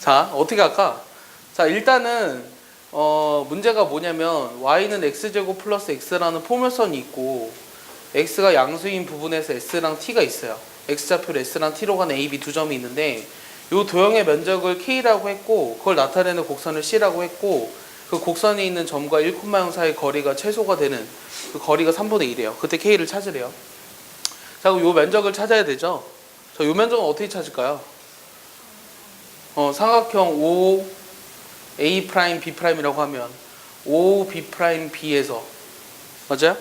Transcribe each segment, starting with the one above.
자, 어떻게 할까? 자, 일단은 문제가 뭐냐면 y는 x제곱 플러스 x라는 포물선이 있고 x가 양수인 부분에서 s랑 t가 있어요. x좌표로 s랑 t로 가는 a, b 두 점이 있는데 이 도형의 면적을 k라고 했고 그걸 나타내는 곡선을 c라고 했고 그 곡선에 있는 점과 1,0 사이 거리가 최소가 되는 그 거리가 3분의 1이에요. 그때 k를 찾으래요. 자, 그럼 이 면적을 찾아야 되죠. 자, 이 면적은 어떻게 찾을까요? 삼각형 O A 프라임 B 프라임이라고 하면 O B 프라임 B에서 맞아요?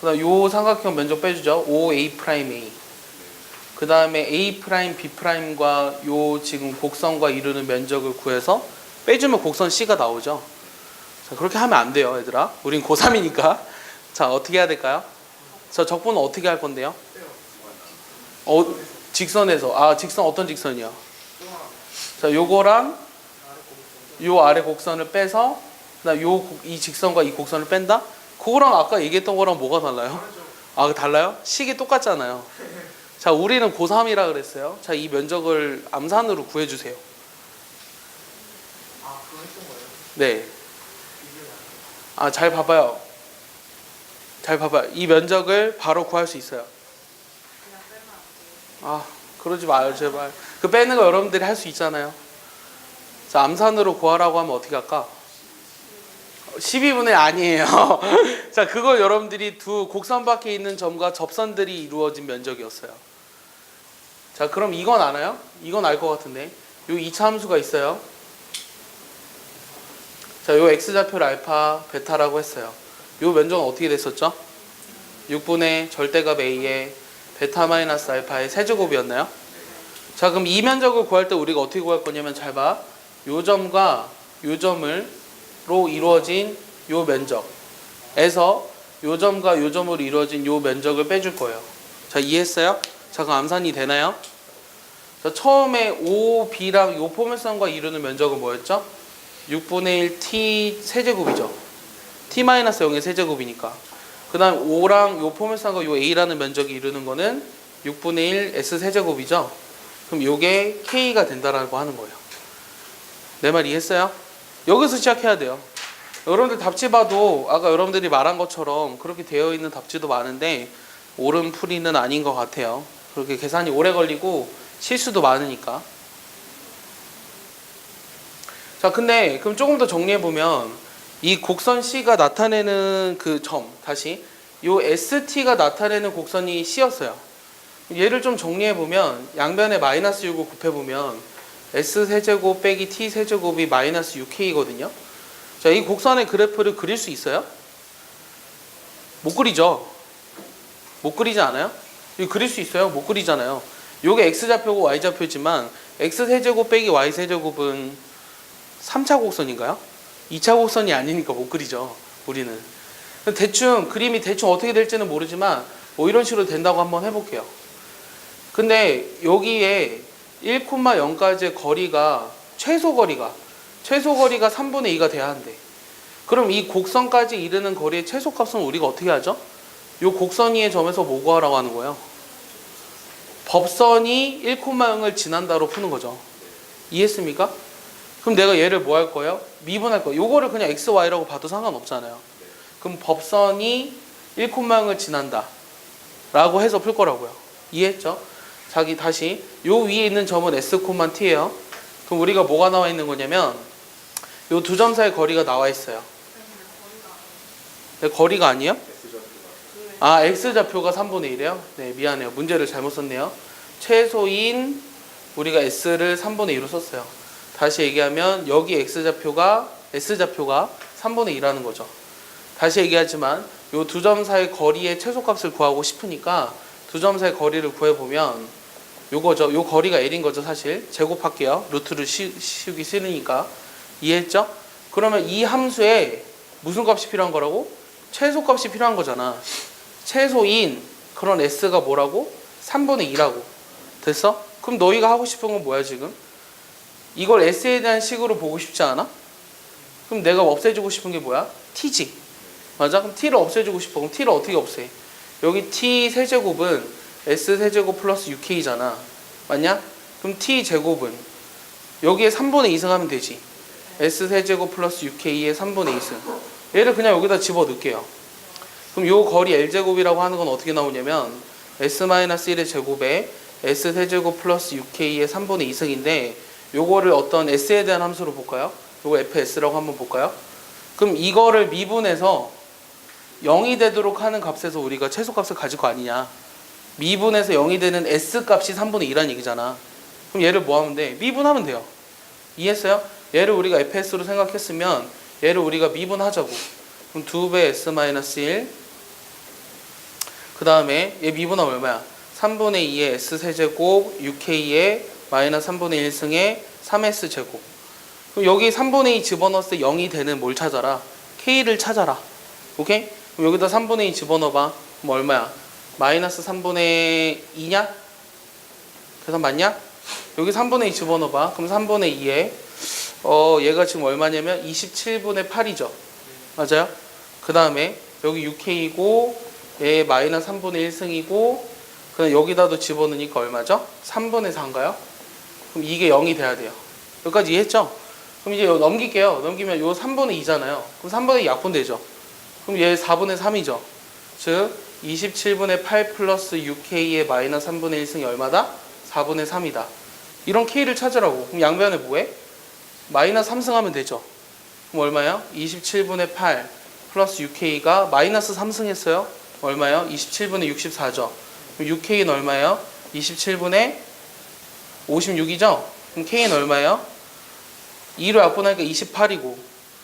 그다음 요 삼각형 면적 빼주죠. O A 프라임 A. 그 다음에 A 프라임 B 프라임과 요 지금 곡선과 이루는 면적을 구해서 빼주면 곡선 C가 나오죠. 자, 그렇게 하면 안 돼요, 얘들아. 우린 고3이니까. 자, 어떻게 해야 될까요? 저 적분은 어떻게 할 건데요? 직선에서. 직선 어떤 직선이요? 자, 요거랑 요 아래 곡선을 빼서 이 직선과 이 곡선을 뺀다? 그거랑 아까 얘기했던 거랑 뭐가 달라요? 달라요? 식이 똑같잖아요. 자, 우리는 고3이라 그랬어요. 자, 이 면적을 암산으로 구해주세요. 그거 했던 거예요? 네. 잘 봐봐요. 잘 봐봐요. 이 면적을 바로 구할 수 있어요. 그러지 마요, 제발. 그 빼는 거 여러분들이 할 수 있잖아요. 자, 암산으로 구하라고 하면 어떻게 할까? 12분의 아니에요. 자, 그걸 여러분들이 두 곡선 밖에 있는 점과 접선들이 이루어진 면적이었어요. 자, 그럼 이건 아나요? 이건 알 것 같은데. 요 2차 함수가 있어요. 자, 요 x좌표를 알파, 베타라고 했어요. 요 면적은 어떻게 됐었죠? 6분의 절대값 a의 베타 마이너스 알파의 세제곱이었나요? 자, 그럼 이 면적을 구할 때 우리가 어떻게 구할 거냐면 잘 봐. 요 점과 요 점으로 이루어진 요 면적에서 요 점과 요 점으로 이루어진 요 면적을 빼줄 거예요. 자, 이해했어요? 자, 그럼 암산이 되나요? 자, 처음에 OB랑 요 포물선과 이루는 면적은 뭐였죠? 6분의 1 T 세제곱이죠. T-0의 세제곱이니까. 그 다음 O랑 요 포물선과 요 A라는 면적이 이루는 거는 6분의 1 S 세제곱이죠. 그럼 요게 K가 된다라고 하는 거예요. 내 말 이해했어요? 여기서 시작해야 돼요. 여러분들 답지 봐도 아까 여러분들이 말한 것처럼 그렇게 되어 있는 답지도 많은데 옳은 풀이는 아닌 것 같아요. 그렇게 계산이 오래 걸리고 실수도 많으니까. 자, 근데 그럼 조금 더 정리해보면 이 곡선 C가 나타내는 그 점, 다시 요 ST가 나타내는 곡선이 C였어요. 얘를 좀 정리해보면 양변에 마이너스 6을 곱해보면 S세제곱 빼기 T세제곱이 마이너스 6K거든요. 자, 이 곡선의 그래프를 그릴 수 있어요? 못 그리죠? 못 그리지 않아요? 이거 그릴 수 있어요? 못 그리잖아요. 요게 X좌표고 Y좌표지만 X세제곱 빼기 Y세제곱은 3차 곡선인가요? 2차 곡선이 아니니까 못 그리죠, 우리는. 대충 그림이 대충 어떻게 될지는 모르지만 뭐 이런 식으로 된다고 한번 해볼게요. 근데 여기에 1,0까지의 거리가 최소 거리가 3분의 2가 돼야 한대. 그럼 이 곡선까지 이르는 거리의 최소값은 우리가 어떻게 하죠? 이 곡선 위의 점에서 뭐 구하라고 하는 거예요? 법선이 1,0을 지난다로 푸는 거죠. 이해했습니까? 그럼 내가 얘를 뭐 할 거예요? 미분할 거예요. 요거를 그냥 x, y라고 봐도 상관없잖아요. 그럼 법선이 1,0을 지난다 라고 해서 풀 거라고요. 이해했죠? 다시 요 위에 있는 점은 s, t예요. 그럼 우리가 뭐가 나와 있는 거냐면 요 두 점 사이 거리가 나와 있어요. 네, 거리가 아니에요? x좌표가 3분의 1이에요? 네, 미안해요. 문제를 잘못 썼네요. 최소인 우리가 s를 3분의 2로 썼어요. 다시 얘기하면 여기 s좌표가 3분의 2라는 거죠. 다시 얘기하지만 요 두 점 사이 거리의 최소값을 구하고 싶으니까 두 점 사이 거리를 구해보면 요거죠. 요 거리가 L인 거죠, 사실. 제곱할게요. 루트를 씌우기 싫으니까. 이해했죠? 그러면 이 함수에 무슨 값이 필요한 거라고? 최소값이 필요한 거잖아. 최소인 그런 S가 뭐라고? 3분의 2라고. 됐어? 그럼 너희가 하고 싶은 건 뭐야, 지금? 이걸 S에 대한 식으로 보고 싶지 않아? 그럼 내가 없애주고 싶은 게 뭐야? T지. 맞아? 그럼 T를 없애주고 싶어. 그럼 T를 어떻게 없애? 여기 T 세제곱은 S세제곱 플러스 6K잖아. 맞냐? 그럼 T제곱은 여기에 3분의 2승 하면 되지. S세제곱 플러스 6K의 3분의 2승. 얘를 그냥 여기다 집어넣을게요. 그럼 요 거리 L제곱이라고 하는 건 어떻게 나오냐면 S-1의 제곱에 S세제곱 플러스 6K의 3분의 2승인데 요거를 어떤 S에 대한 함수로 볼까요? 요거 FS라고 한번 볼까요? 그럼 이거를 미분해서 0이 되도록 하는 값에서 우리가 최소값을 가질 거 아니냐. 미분해서 0이 되는 S값이 3분의 2라는 얘기잖아. 그럼 얘를 뭐 하면 돼? 미분하면 돼요. 이해했어요? 얘를 우리가 FS로 생각했으면 얘를 우리가 미분하자고. 그럼 2배 S-1 그 다음에 얘 미분하면 얼마야? 3분의 2의 S세제곱 6K의 마이너스 3분의 1승의 3S제곱. 그럼 여기 3분의 2 집어넣었을 때 0이 되는 뭘 찾아라? K를 찾아라. 오케이? 그럼 여기다 3분의 2 집어넣어봐. 그럼 얼마야? 마이너스 3분의 2냐? 계산 맞냐? 여기 3분의 2 집어넣어봐. 그럼 3분의 2에 얘가 지금 얼마냐면 27분의 8이죠. 맞아요? 그 다음에 여기 6K이고 얘 마이너스 3분의 1승이고 그럼 여기다도 집어넣으니까 얼마죠? 3분의 4인가요? 그럼 이게 0이 돼야 돼요. 여기까지 이해했죠? 그럼 이제 넘길게요. 넘기면 요 3분의 2잖아요. 그럼 3분의 2 약분되죠. 그럼 얘 4분의 3이죠. 즉 27분의 8 플러스 6K의 마이너스 3분의 1승이 얼마다? 4분의 3이다. 이런 K를 찾으라고. 그럼 양변에 뭐해? 마이너스 3승 하면 되죠. 그럼 얼마예요? 27분의 8 플러스 6K가 마이너스 3승 했어요. 얼마예요? 27분의 64죠. 그럼 6K는 얼마예요? 27분의 56이죠? 그럼 K는 얼마예요? 2로 약분하니까 28이고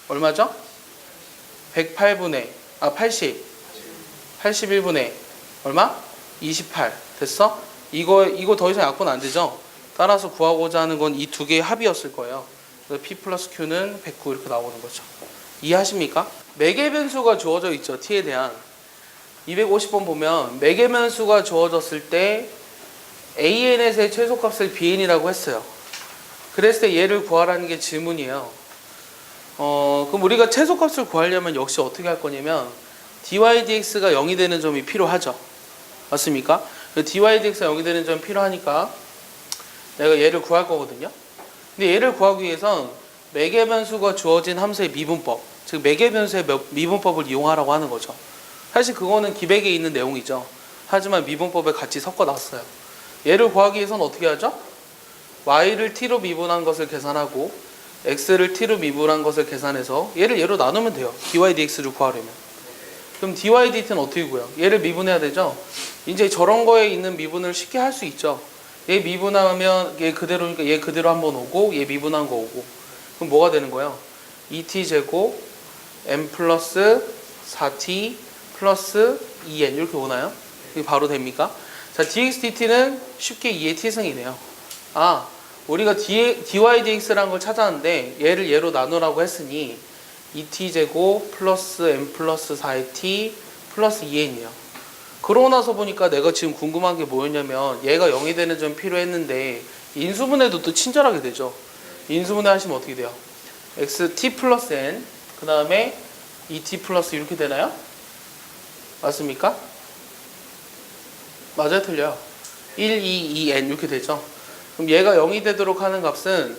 얼마죠? 81분의 얼마? 28 됐어? 이거 더 이상 약분 안 되죠? 따라서 구하고자 하는 건 이 두 개의 합이었을 거예요. 그래서 P 플러스 Q는 109 이렇게 나오는 거죠. 이해하십니까? 매개 변수가 주어져 있죠. T에 대한 250번 보면 매개 변수가 주어졌을 때 AN에서의 최소값을 BN이라고 했어요. 그랬을 때 얘를 구하라는 게 질문이에요. 그럼 우리가 최소값을 구하려면 역시 어떻게 할 거냐면 dy dx가 0이 되는 점이 필요하죠. 맞습니까? dy dx가 0이 되는 점이 필요하니까 내가 얘를 구할 거거든요. 근데 얘를 구하기 위해선 매개 변수가 주어진 함수의 미분법, 즉 매개 변수의 미분법을 이용하라고 하는 거죠. 사실 그거는 기백에 있는 내용이죠. 하지만 미분법에 같이 섞어 놨어요. 얘를 구하기 위해선 어떻게 하죠? y를 t로 미분한 것을 계산하고 x를 t로 미분한 것을 계산해서 얘를 얘로 나누면 돼요. dy dx를 구하려면. 그럼 dy dt는 어떻게 구해요? 얘를 미분해야 되죠. 이제 저런 거에 있는 미분을 쉽게 할 수 있죠. 얘 미분하면 얘 그대로니까 얘 그대로 한번 오고 얘 미분한 거 오고 그럼 뭐가 되는 거예요? 2t 제곱 m 플러스 4t 플러스 2n 이렇게 오나요? 이게 바로 됩니까? 자, dx dt는 쉽게 2의 t승이네요. 아, 우리가 dy dx라는 걸 찾았는데 얘를 얘로 나누라고 했으니 2t 제곱 플러스 m 플러스 4의 t 플러스 2n이에요. 그러고 나서 보니까 내가 지금 궁금한 게 뭐였냐면 얘가 0이 되는 점 필요했는데 인수분해도 또 친절하게 되죠. 인수분해 하시면 어떻게 돼요? xt 플러스 n 그 다음에 2t 플러스 이렇게 되나요? 맞습니까? 맞아요? 틀려요? 1, 2, 2n 이렇게 되죠. 그럼 얘가 0이 되도록 하는 값은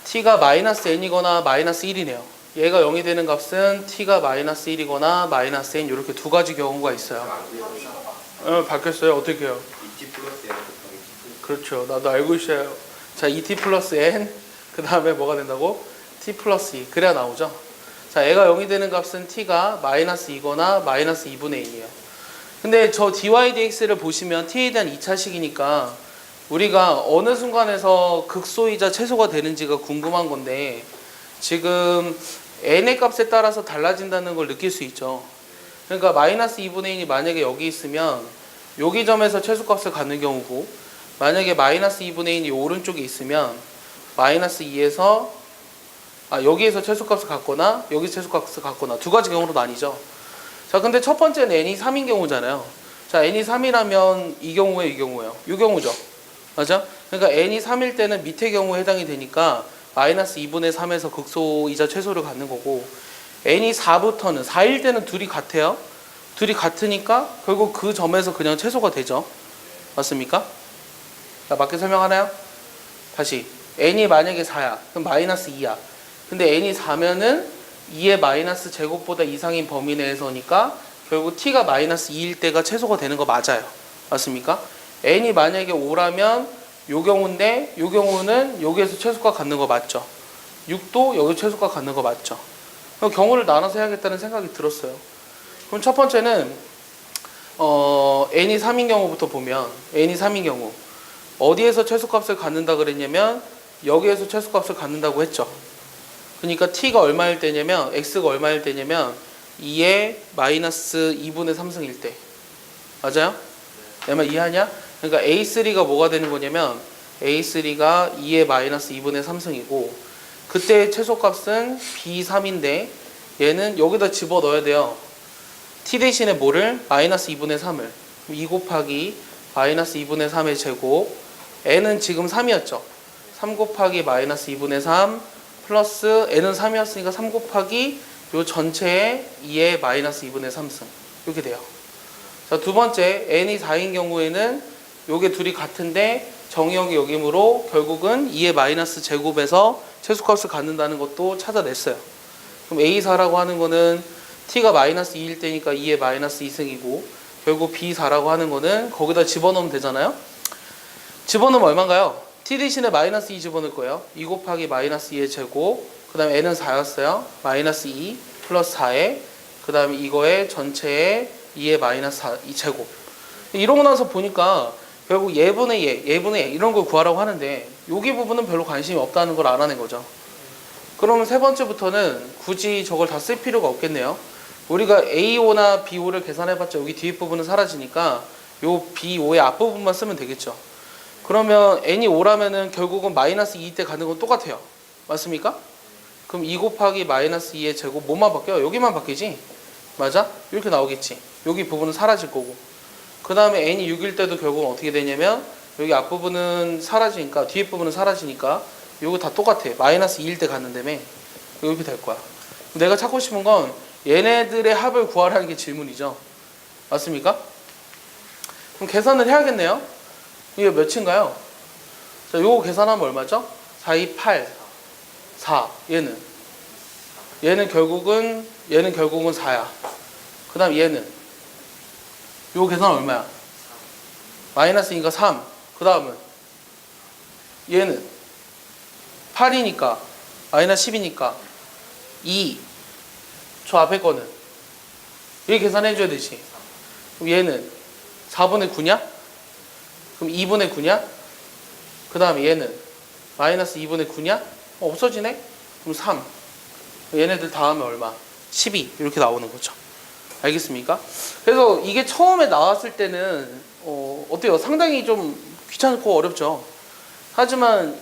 t가 마이너스 n이거나 마이너스 1이네요. 얘가 0이 되는 값은 t가 마이너스 1이거나 마이너스 n 이렇게 두 가지 경우가 있어요. 바뀌었어요. 어떻게 해요? 2t 플러스 n 그렇죠. 나도 알고 있어요. 자, 2t 플러스 n 그 다음에 뭐가 된다고? t 플러스 2 그래야 나오죠. 자, 얘가 0이 되는 값은 t가 마이너스 2거나 마이너스 2분의 1이에요. 근데 저 dy dx를 보시면 t에 대한 2차식이니까 우리가 어느 순간에서 극소이자 최소가 되는지가 궁금한 건데 지금 n의 값에 따라서 달라진다는 걸 느낄 수 있죠. 그러니까 마이너스 2분의 1이 만약에 여기 있으면 여기 점에서 최소값을 갖는 경우고 만약에 마이너스 2분의 1이 오른쪽에 있으면 마이너스 2에서 여기에서 최소값을 갖거나 여기 최소값을 갖거나 두 가지 경우로 나뉘죠. 자, 근데 첫 번째는 n이 3인 경우잖아요. 자, n이 3이라면 이 경우에 이 경우예요. 이 경우죠. 맞아? 그러니까 n이 3일 때는 밑의 경우에 해당이 되니까 마이너스 2분의 3에서 극소이자 최소를 갖는 거고 n이 4부터는 4일 때는 둘이 같아요. 둘이 같으니까 결국 그 점에서 그냥 최소가 되죠. 맞습니까? 자, 맞게 설명하나요? 다시 n이 만약에 4야. 그럼 마이너스 2야. 근데 n이 4면은 2의 마이너스 제곱보다 이상인 범위 내에서니까 결국 t가 마이너스 2일 때가 최소가 되는 거 맞아요. 맞습니까? n이 만약에 5라면 요 경우인데 요 경우는 여기에서 최소가 갖는 거 맞죠? 6도 여기 최소가 갖는 거 맞죠? 그럼 경우를 나눠서 해야겠다는 생각이 들었어요. 그럼 첫 번째는 n이 3인 경우부터 보면 n이 3인 경우 어디에서 최소값을 갖는다 그랬냐면 여기에서 최소값을 갖는다고 했죠. 그러니까 t가 얼마일 때냐면 x가 얼마일 때냐면 2의 마이너스 2분의 3승일 때. 맞아요? 내 말 이해하냐? 그러니까 a3가 뭐가 되는 거냐면 a3가 2의 마이너스 2분의 3승이고 그때의 최소값은 b3인데 얘는 여기다 집어넣어야 돼요. t 대신에 뭐를? 마이너스 2분의 3을 2 곱하기 마이너스 2분의 3의 제곱 n은 지금 3이었죠. 3 곱하기 마이너스 2분의 3 플러스 n은 3이었으니까 3 곱하기 요 전체의 2의 마이너스 2분의 3승 이렇게 돼요. 자, 두 번째 n이 4인 경우에는 요게 둘이 같은데 정의역이 여기므로 결국은 2의 마이너스 제곱에서 최소값을 갖는다는 것도 찾아냈어요. 그럼 a4라고 하는 거는 t가 마이너스 2일 때니까 2의 마이너스 2승이고 결국 b4라고 하는 거는 거기다 집어넣으면 되잖아요. 집어넣으면 얼마인가요? t 대신에 마이너스 2 집어넣을 거예요. 2 곱하기 마이너스 2의 제곱 그 다음에 n은 4였어요. 마이너스 2 플러스 4에 그 다음에 이거의 전체에 2의 마이너스 4, 2 제곱 이러고 나서 보니까 결국 예분의 예분의 이런 걸 구하라고 하는데 여기 부분은 별로 관심이 없다는 걸 알아낸 거죠. 그러면 세 번째부터는 굳이 저걸 다 쓸 필요가 없겠네요. 우리가 A5나 B5를 계산해봤자 여기 뒷부분은 사라지니까 요 B5의 앞부분만 쓰면 되겠죠. 그러면 n이 5라면은 결국은 마이너스 2 때 가는 건 똑같아요. 맞습니까? 그럼 2 곱하기 마이너스 2의 제곱 뭐만 바뀌어요? 여기만 바뀌지? 맞아? 이렇게 나오겠지. 여기 부분은 사라질 거고. 그 다음에 n이 6일 때도 결국은 어떻게 되냐면 여기 앞부분은 사라지니까 뒤에 부분은 사라지니까 이거 다 똑같아. 마이너스 2일 때 갔는다며 이렇게 될 거야. 내가 찾고 싶은 건 얘네들의 합을 구하라는 게 질문이죠. 맞습니까? 그럼 계산을 해야겠네요. 이게 몇인가요? 자, 요거 계산하면 얼마죠? 4, 2, 8, 4. 얘는 결국은 4야. 그 다음 얘는 요거 계산 얼마야? 마이너스니까 3. 그 다음은 얘는 8이니까 마이너스 10이니까 2. 저 앞에 거는 이렇게 계산해줘야 되지. 그럼 얘는 4분의 9냐? 그럼 2분의 9냐? 그 다음에 얘는 마이너스 2분의 9냐? 없어지네? 그럼 3. 얘네들 다음에 얼마? 12 이렇게 나오는 거죠. 알겠습니까? 그래서 이게 처음에 나왔을 때는 어때요? 상당히 좀 귀찮고 어렵죠. 하지만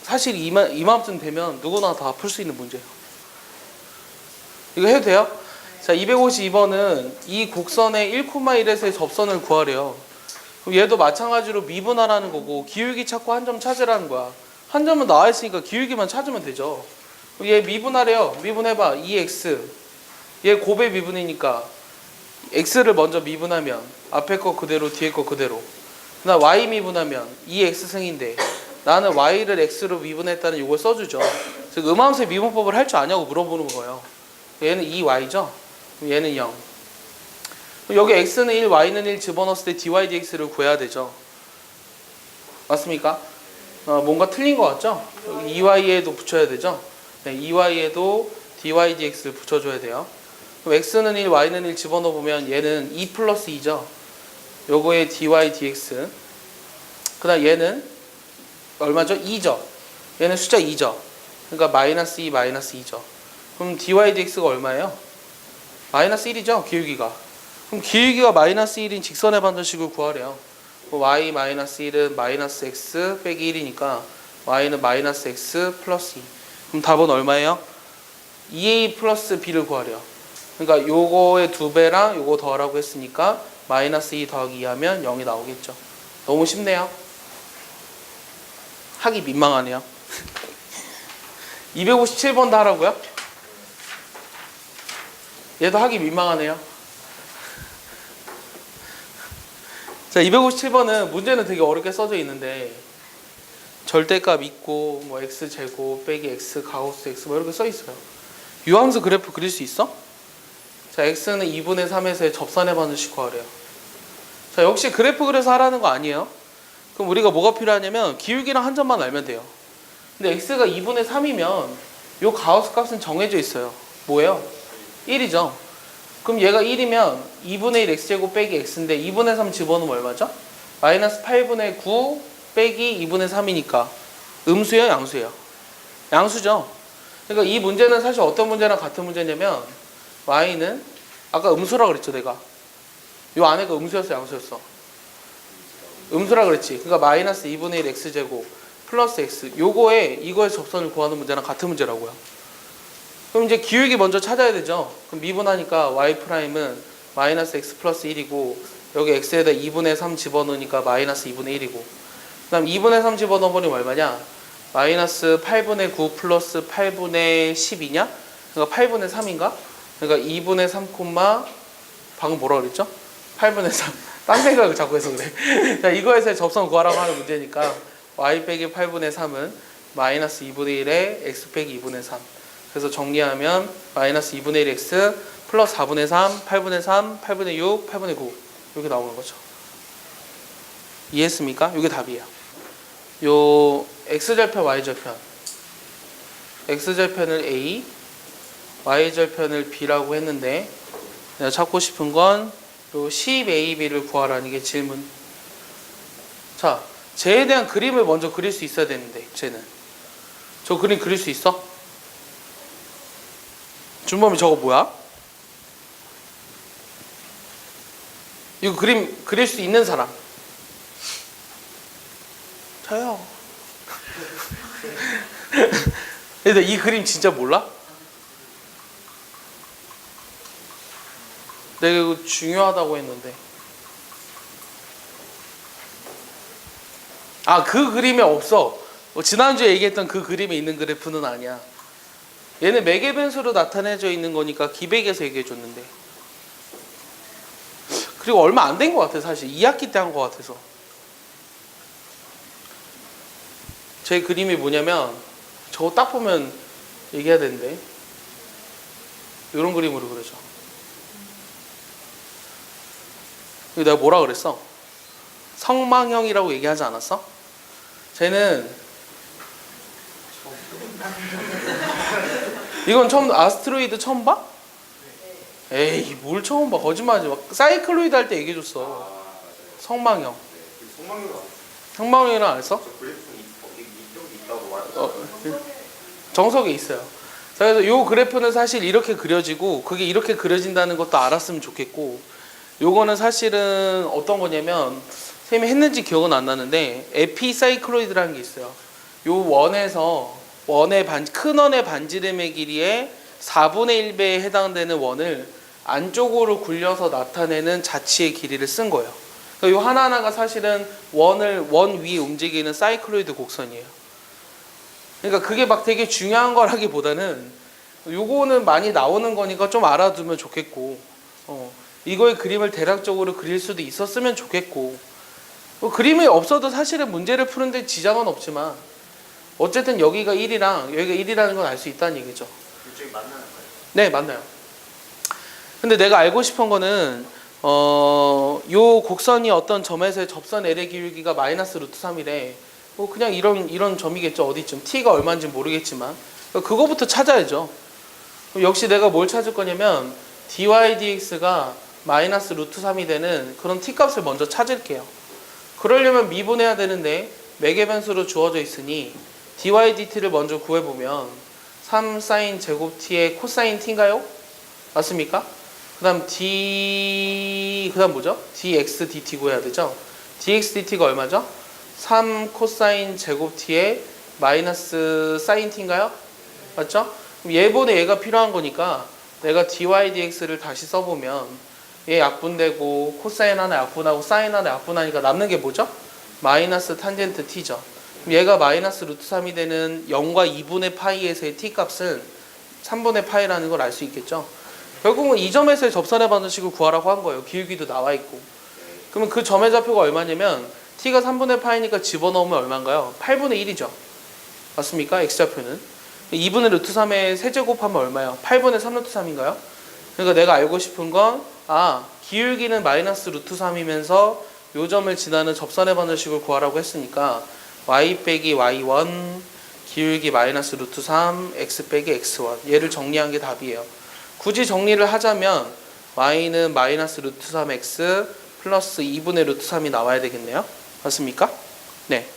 사실 이맘쯤 되면 누구나 다 풀 수 있는 문제예요. 이거 해도 돼요? 자, 252번은 이 곡선의 1,1에서의 접선을 구하래요. 그럼 얘도 마찬가지로 미분하라는 거고 기울기 찾고 한 점 찾으라는 거야. 한 점은 나와 있으니까 기울기만 찾으면 되죠. 얘 미분하래요. 미분해봐. 2x. 얘 곱의 미분이니까 x를 먼저 미분하면 앞에 거 그대로 뒤에 거 그대로. 나 y 미분하면 2x승인데 나는 y를 x로 미분했다는 이걸 써주죠. 즉 음함수의 미분법을 할 줄 아냐고 물어보는 거예요. 얘는 2y죠. 얘는 0. 여기 x는 1, y는 1 집어넣었을 때 dy dx를 구해야 되죠. 맞습니까? 뭔가 틀린 것 같죠? 2y에도 붙여야 되죠. 네, 2y에도 dy dx를 붙여줘야 돼요. 그럼 x는 1, y는 1 집어넣어보면 얘는 2 플러스 2죠. 요거의 dy dx. 그 다음 얘는 얼마죠? 2죠. 얘는 숫자 2죠. 그러니까 마이너스 2, 마이너스 2죠. 그럼 dy dx가 얼마예요? 마이너스 1이죠. 기울기가. 그럼 기울기가 마이너스 1인 직선의 반전식을 구하래요. y 마이너스 1은 마이너스 x 빼기 1이니까 y는 마이너스 x 플러스 2. 그럼 답은 얼마예요? 2a 플러스 b를 구하래요. 그러니까 요거의 2배랑 요거 더하라고 했으니까 마이너스 2 더하기 2 하면 0이 나오겠죠. 너무 쉽네요. 하기 민망하네요. 257번도 하라고요? 얘도 하기 민망하네요. 자, 257번은 문제는 되게 어렵게 써져 있는데 절대값 있고 뭐 x제곱 빼기 x 가우스 x 뭐 이렇게 써 있어요. 유함수 그래프 그릴 수 있어? 자, x는 2분의 3에서의 접선의 반응식 구하래요. 자, 역시 그래프 그려서 하라는 거 아니에요? 그럼 우리가 뭐가 필요하냐면 기울기랑 한 점만 알면 돼요. 근데 x가 2분의 3이면 요 가우스 값은 정해져 있어요. 뭐예요? 1이죠. 그럼 얘가 1이면 2분의 1 x제곱 빼기 x인데 2분의 3 집어넣으면 얼마죠? 마이너스 8분의 9 빼기 2분의 3이니까 음수예요? 양수예요? 양수죠. 그러니까 이 문제는 사실 어떤 문제랑 같은 문제냐면 y는 아까 음수라 그랬죠 내가. 요 안에가 음수였어 양수였어? 음수라 그랬지. 그러니까 마이너스 2분의 1 x제곱 플러스 x 요거에 이거의 접선을 구하는 문제랑 같은 문제라고요. 그럼 이제 기울기 먼저 찾아야 되죠. 그럼 미분하니까 y''은 마이너스 x 플러스 1이고 여기 x에다 2분의 3 집어넣으니까 마이너스 2분의 1이고 그 다음 2분의 3 집어넣어버리면 얼마냐? 마이너스 8분의 9 플러스 8분의 12냐? 그러니까 8분의 3인가? 그러니까 2분의 3 방금 뭐라 그랬죠? 8분의 3 딴 생각을 자꾸 해서 그래. 자, 이거에서의 접선 구하라고 하는 문제니까 y 빼기 8분의 3은 마이너스 2분의 1에 x 빼기 2분의 3 그래서 정리하면 마이너스 2분의 1 x 플러스 4분의 3, 8분의 3, 8분의 6, 8분의 9 이렇게 나오는 거죠. 이해했습니까? 이게 답이에요. 요 x절편, y절편 x절편을 a, y절편을 b라고 했는데 내가 찾고 싶은 건 요 10ab를 구하라는 게 질문. 자, 쟤에 대한 그림을 먼저 그릴 수 있어야 되는데 쟤는 저 그림 그릴 수 있어? 준범이 저거 뭐야? 이거 그림 그릴 수 있는 사람 저요. 근데 이 그림 진짜 몰라? 내가 이거 중요하다고 했는데 아, 그 그림에 없어. 지난주에 얘기했던 그 그림에 있는 그래프는 아니야. 얘는 매개 변수로 나타내져 있는 거니까 기백에서 얘기해줬는데 그리고 얼마 안 된 것 같아. 사실 2학기 때 한 것 같아서. 제 그림이 뭐냐면 저거 딱 보면 얘기해야 되는데 이런 그림으로 그려져. 이거 내가 뭐라 그랬어? 성망형이라고 얘기하지 않았어? 쟤는 이건 처음 아스트로이드 처음 봐? 에이 뭘 처음 봐. 거짓말하지 마. 사이클로이드 할 때 얘기해줬어. 성망형. 성망형이랑 안 했어? 정석에 있어요. 자, 그래서 요 그래프는 사실 이렇게 그려지고 그게 이렇게 그려진다는 것도 알았으면 좋겠고 요거는 사실은 어떤 거냐면 선생님이 했는지 기억은 안 나는데 에피사이클로이드라는 게 있어요. 요 원에서 큰 원의 반지름의 길이의 4분의 1배에 해당되는 원을 안쪽으로 굴려서 나타내는 자치의 길이를 쓴 거예요. 그러니까 요 하나하나가 사실은 원 위에 움직이는 사이클로이드 곡선이에요. 그러니까 그게 막 되게 중요한 거라기보다는 요거는 많이 나오는 거니까 좀 알아두면 좋겠고 이거의 그림을 대략적으로 그릴 수도 있었으면 좋겠고 그림이 없어도 사실은 문제를 푸는데 지장은 없지만 어쨌든 여기가 1이랑 여기가 1이라는 건 알 수 있다는 얘기죠. 이쪽이 만나는 거예요? 네, 만나요. 근데 내가 알고 싶은 거는 요 곡선이 어떤 점에서의 접선 L의 기울기가 마이너스 루트 3이래. 그냥 이런 점이겠죠. 어디쯤 t가 얼마인지 모르겠지만 그거부터 찾아야죠. 역시 내가 뭘 찾을 거냐면 dy dx가 마이너스 루트 3이 되는 그런 t 값을 먼저 찾을게요. 그러려면 미분해야 되는데 매개 변수로 주어져 있으니 dy dt를 먼저 구해보면 3 사인 제곱 t의 코사인 t인가요? 맞습니까? 그 다음 뭐죠? dx dt 구해야 되죠? dx dt가 얼마죠? 3 코사인 제곱 t의 마이너스 사인 t인가요? 맞죠? 그럼 얘보다 얘가 필요한 거니까 내가 dy dx를 다시 써보면 얘 약분되고 코사인 하나 약분하고 사인 하나 약분하니까 남는 게 뭐죠? 마이너스 탄젠트 t죠. 그럼 얘가 마이너스 루트 3이 되는 0과 2분의 파이에서의 t 값은 3분의 파이라는 걸 알 수 있겠죠. 결국은 이 점에서의 접선의 반응식을 구하라고 한 거예요. 기울기도 나와 있고. 그러면 그 점의 좌표가 얼마냐면 t가 3분의 파이니까 집어넣으면 얼마인가요? 8분의 1이죠. 맞습니까? x좌표는 2분의 루트 3에 세제곱하면 얼마예요? 8분의 3 루트 3인가요? 그러니까 내가 알고 싶은 건 기울기는 마이너스 루트 3이면서 요 점을 지나는 접선의 방정식을 구하라고 했으니까 y 빼기 y1 기울기 마이너스 루트 3 x 빼기 x1 얘를 정리한 게 답이에요. 굳이 정리를 하자면 y는 마이너스 루트 3x 플러스 2분의 루트 3이 나와야 되겠네요. 맞습니까? 네.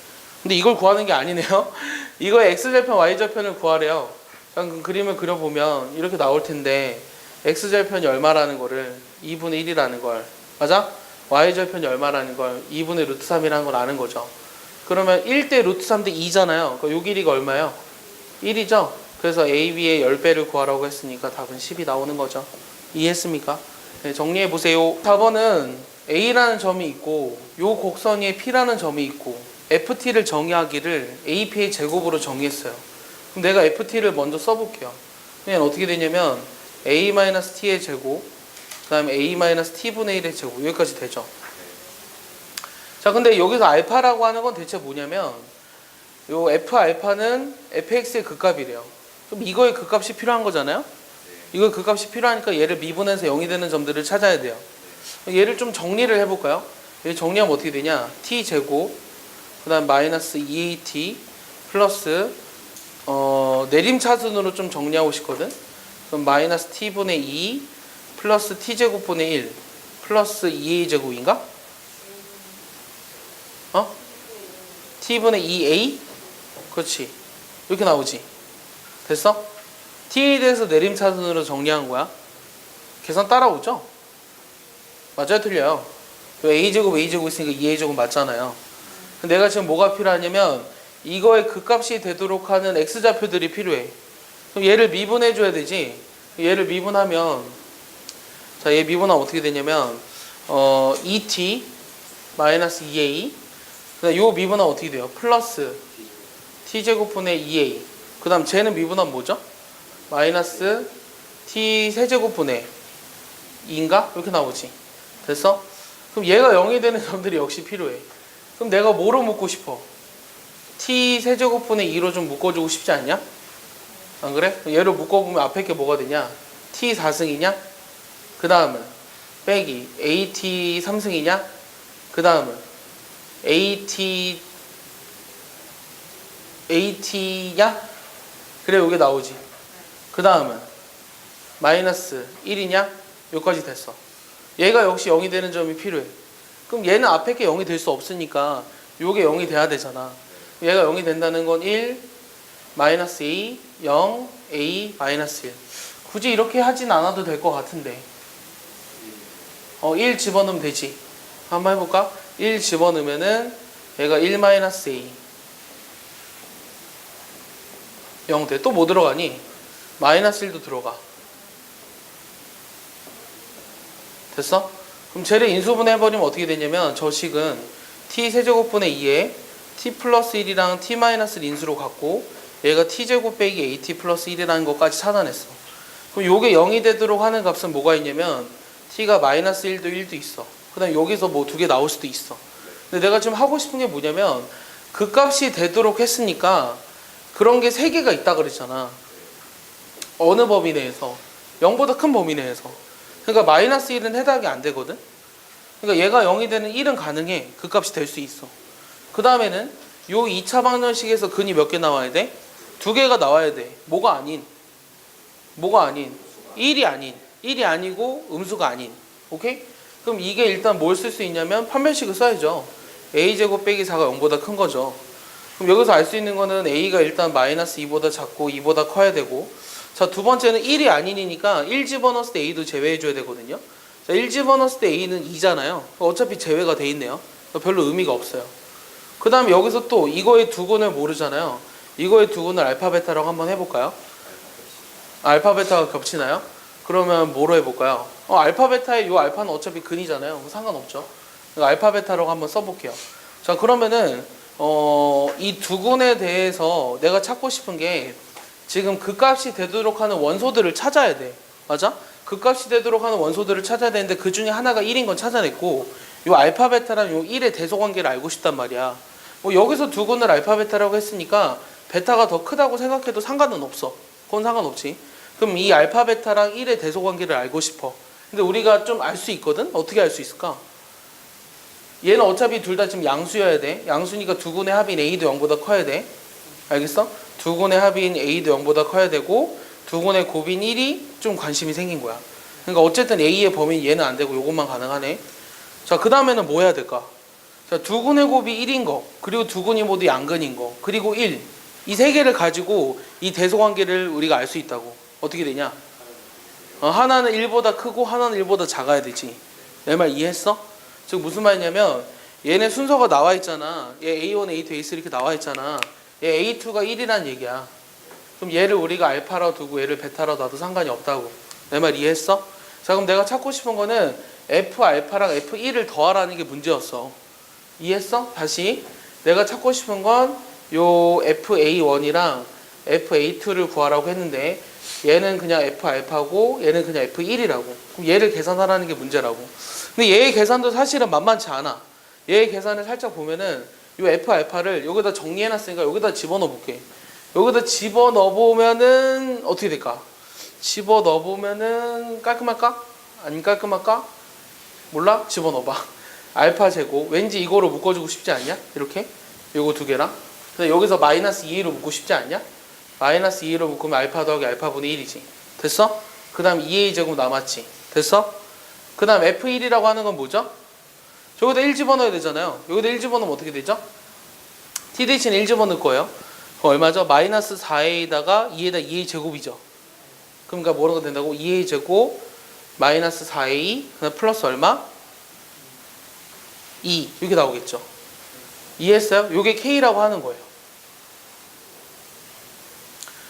근데 이걸 구하는 게 아니네요. 이거의 x절편 y절편을 구하래요. 그럼 그림을 그려보면 이렇게 나올 텐데 x절편이 얼마라는 거를 2분의 1이라는 걸, 맞아? y절편이 얼마라는 걸 2분의 루트 3이라는 걸 아는 거죠. 그러면 1대 루트 3대 2잖아요. 그럼 요 길이가 얼마예요? 1이죠? 그래서 AB의 10배를 구하라고 했으니까 답은 10이 나오는 거죠. 이해했습니까? 네, 정리해보세요. 4번은 A라는 점이 있고 요 곡선 위에 P라는 점이 있고 FT를 정의하기를 AP의 제곱으로 정의했어요. 그럼 내가 FT를 먼저 써볼게요. 그냥 어떻게 되냐면 A-T의 제곱 그 다음에 A-T분의 1의 제곱 여기까지 되죠. 자, 근데 여기서 알파라고 하는 건 대체 뭐냐면 요 F알파는 fx의 극값이래요. 그럼 이거의 극값이 필요한 거잖아요. 이거의 극값이 필요하니까 얘를 미분해서 0이 되는 점들을 찾아야 돼요. 얘를 좀 정리를 해볼까요? 얘를 정리하면 어떻게 되냐? t제곱 그 다음 마이너스 2at 플러스 내림차순으로 좀 정리하고 싶거든. 그럼 마이너스 t분의 2 플러스 t제곱분의 1 플러스 2a제곱인가? t분의 2a? 그렇지. 이렇게 나오지. 됐어? t에 대해서 내림차순으로 정리한 거야. 계산 따라오죠? 맞아요? 틀려요? a제곱 a제곱 있으니까 2a제곱 맞잖아요. 내가 지금 뭐가 필요하냐면 이거의 극값이 되도록 하는 x좌표들이 필요해. 그럼 얘를 미분해 줘야 되지. 얘를 미분하면 자, 얘 미분하면 어떻게 되냐면 2t 마이너스 2a 그다음 요 미분하면 어떻게 돼요? 플러스 t제곱분의 2a 그 다음 쟤는 미분하면 뭐죠? 마이너스 t 세제곱분의 2인가? 이렇게 나오지. 됐어? 그럼 얘가 0이 되는 점들이 역시 필요해. 그럼 내가 뭐로 묶고 싶어? t 세제곱분의 2로 좀 묶어주고 싶지 않냐? 안 그래? 얘를 묶어보면 앞에 게 뭐가 되냐? t 4승이냐? 그 다음은 빼기 at 3승이냐? 그 다음은 at냐? 그래 여기 나오지. 그 다음은 마이너스 1이냐? 여기까지 됐어. 얘가 역시 0이 되는 점이 필요해. 그럼 얘는 앞에 게 0이 될 수 없으니까 요게 0이 돼야 되잖아. 얘가 0이 된다는 건 1, 마이너스 a, 0, a, 마이너스 1. 굳이 이렇게 하진 않아도 될 것 같은데 1 집어넣으면 되지. 한번 해볼까? 1 집어넣으면은 얘가 1 마이너스 a 0 돼. 또 뭐 들어가니? 마이너스 1도 들어가. 됐어? 그럼 쟤를 인수분해 해버리면 어떻게 되냐면 저 식은 t 세제곱분의 2에 t 플러스 1이랑 t 마이너스 1 인수로 갖고 얘가 t제곱 빼기 at 플러스 1이라는 것까지 찾아냈어. 그럼 요게 0이 되도록 하는 값은 뭐가 있냐면 t가 마이너스 1도 1도 있어. 그 다음에 여기서 뭐 두 개 나올 수도 있어. 근데 내가 지금 하고 싶은 게 뭐냐면 그 값이 되도록 했으니까 그런 게 3개가 있다 그랬잖아. 어느 범위 내에서? 0보다 큰 범위 내에서. 그러니까 마이너스 1은 해당이 안 되거든. 그러니까 얘가 0이 되는 1은 가능해. 그 값이 될 수 있어. 그 다음에는 요 2차 방정식에서 근이 몇 개 나와야 돼? 2개가 나와야 돼. 뭐가 아닌? 1이 아닌. 1이 아니고 음수가 아닌. 오케이? 그럼 이게 일단 뭘 쓸 수 있냐면 판별식을 써야죠. a제곱 빼기 4가 0보다 큰 거죠. 그럼 여기서 알 수 있는 거는 a가 일단 마이너스 2보다 작고 2보다 커야 되고, 자, 두 번째는 1이 아니니까 1 집어넣었을 때 a도 제외해줘야 되거든요. 자, 1 집어넣었을 때 a는 2잖아요. 어차피 제외가 돼 있네요. 별로 의미가 없어요. 그 다음에 여기서 또 이거의 두근을 모르잖아요. 이거의 두근을 알파 베타라고 한번 해볼까요? 알파 베타가 겹치나요? 그러면 뭐로 해볼까요? 알파 베타의 요 알파는 어차피 근이잖아요. 상관없죠. 알파 베타라고 한번 써볼게요. 자, 그러면은 이 두근에 대해서 내가 찾고 싶은 게 지금 그 값이 되도록 하는 원소들을 찾아야 돼. 맞아? 그 값이 되도록 하는 원소들을 찾아야 되는데 그 중에 하나가 1인 건 찾아냈고 요 알파 베타랑 요 1의 대소관계를 알고 싶단 말이야. 뭐 여기서 두근을 알파 베타라고 했으니까 베타가 더 크다고 생각해도 상관은 없어. 그건 상관없지. 그럼 이 알파 베타랑 1의 대소관계를 알고 싶어. 근데 우리가 좀 알 수 있거든? 어떻게 알 수 있을까? 얘는 어차피 둘 다 지금 양수여야 돼. 양수니까 두근의 합인 A도 0보다 커야 돼. 알겠어? 두근의 합인 A도 0보다 커야 되고 두근의 곱인 1이 좀 관심이 생긴 거야. 그러니까 어쨌든 A의 범위는 얘는 안 되고 요것만 가능하네. 자, 그 다음에는 뭐 해야 될까? 자, 두근의 곱이 1인 거, 그리고 두근이 모두 양근인 거, 그리고 1. 이 세 개를 가지고 이 대소관계를 우리가 알 수 있다고. 어떻게 되냐? 하나는 1보다 크고 하나는 1보다 작아야 되지. 내 말 이해했어? 즉 무슨 말이냐면 얘네 순서가 나와 있잖아. 얘 A1, A2, A3 이렇게 나와 있잖아. 얘 A2가 1이란 얘기야. 그럼 얘를 우리가 알파라고 두고 얘를 베타라고 놔도 상관이 없다고. 내 말 이해했어? 자, 그럼 내가 찾고 싶은 거는 F 알파랑 F1을 더하라는 게 문제였어. 이해했어? 다시 내가 찾고 싶은 건 요 FA1이랑 FA2를 구하라고 했는데 얘는 그냥 F 알파고 얘는 그냥 F1이라고. 그럼 얘를 계산하라는 게 문제라고. 근데 얘의 계산도 사실은 만만치 않아. 얘의 계산을 살짝 보면은 요 F 알파를 여기다 정리해놨으니까 여기다 집어넣어 볼게. 여기다 집어넣어 보면은 어떻게 될까? 집어넣어 보면은 깔끔할까? 안 깔끔할까? 몰라? 집어넣어봐. 알파 제곱. 왠지 이거로 묶어주고 싶지 않냐? 이렇게? 요거 두 개랑. 근데 여기서 마이너스 2로 묶고 싶지 않냐? 마이너스 2로 묶으면 알파 더하기 알파분의 1이지. 됐어? 그 다음 2a 제곱 남았지. 됐어? 그 다음 F1이라고 하는 건 뭐죠? 저기다 1 집어넣어야 되잖아요. 여기다 1 집어넣으면 어떻게 되죠? t 대신에 1 집어넣을 거예요. 그럼 얼마죠? 마이너스 4a에다가 2에다 2a 제곱이죠. 그러니까 뭐라고 된다고? 2a 제곱 마이너스 4a 그다음 플러스 얼마? 2 이렇게 나오겠죠. 이해했어요? 요게 k라고 하는 거예요.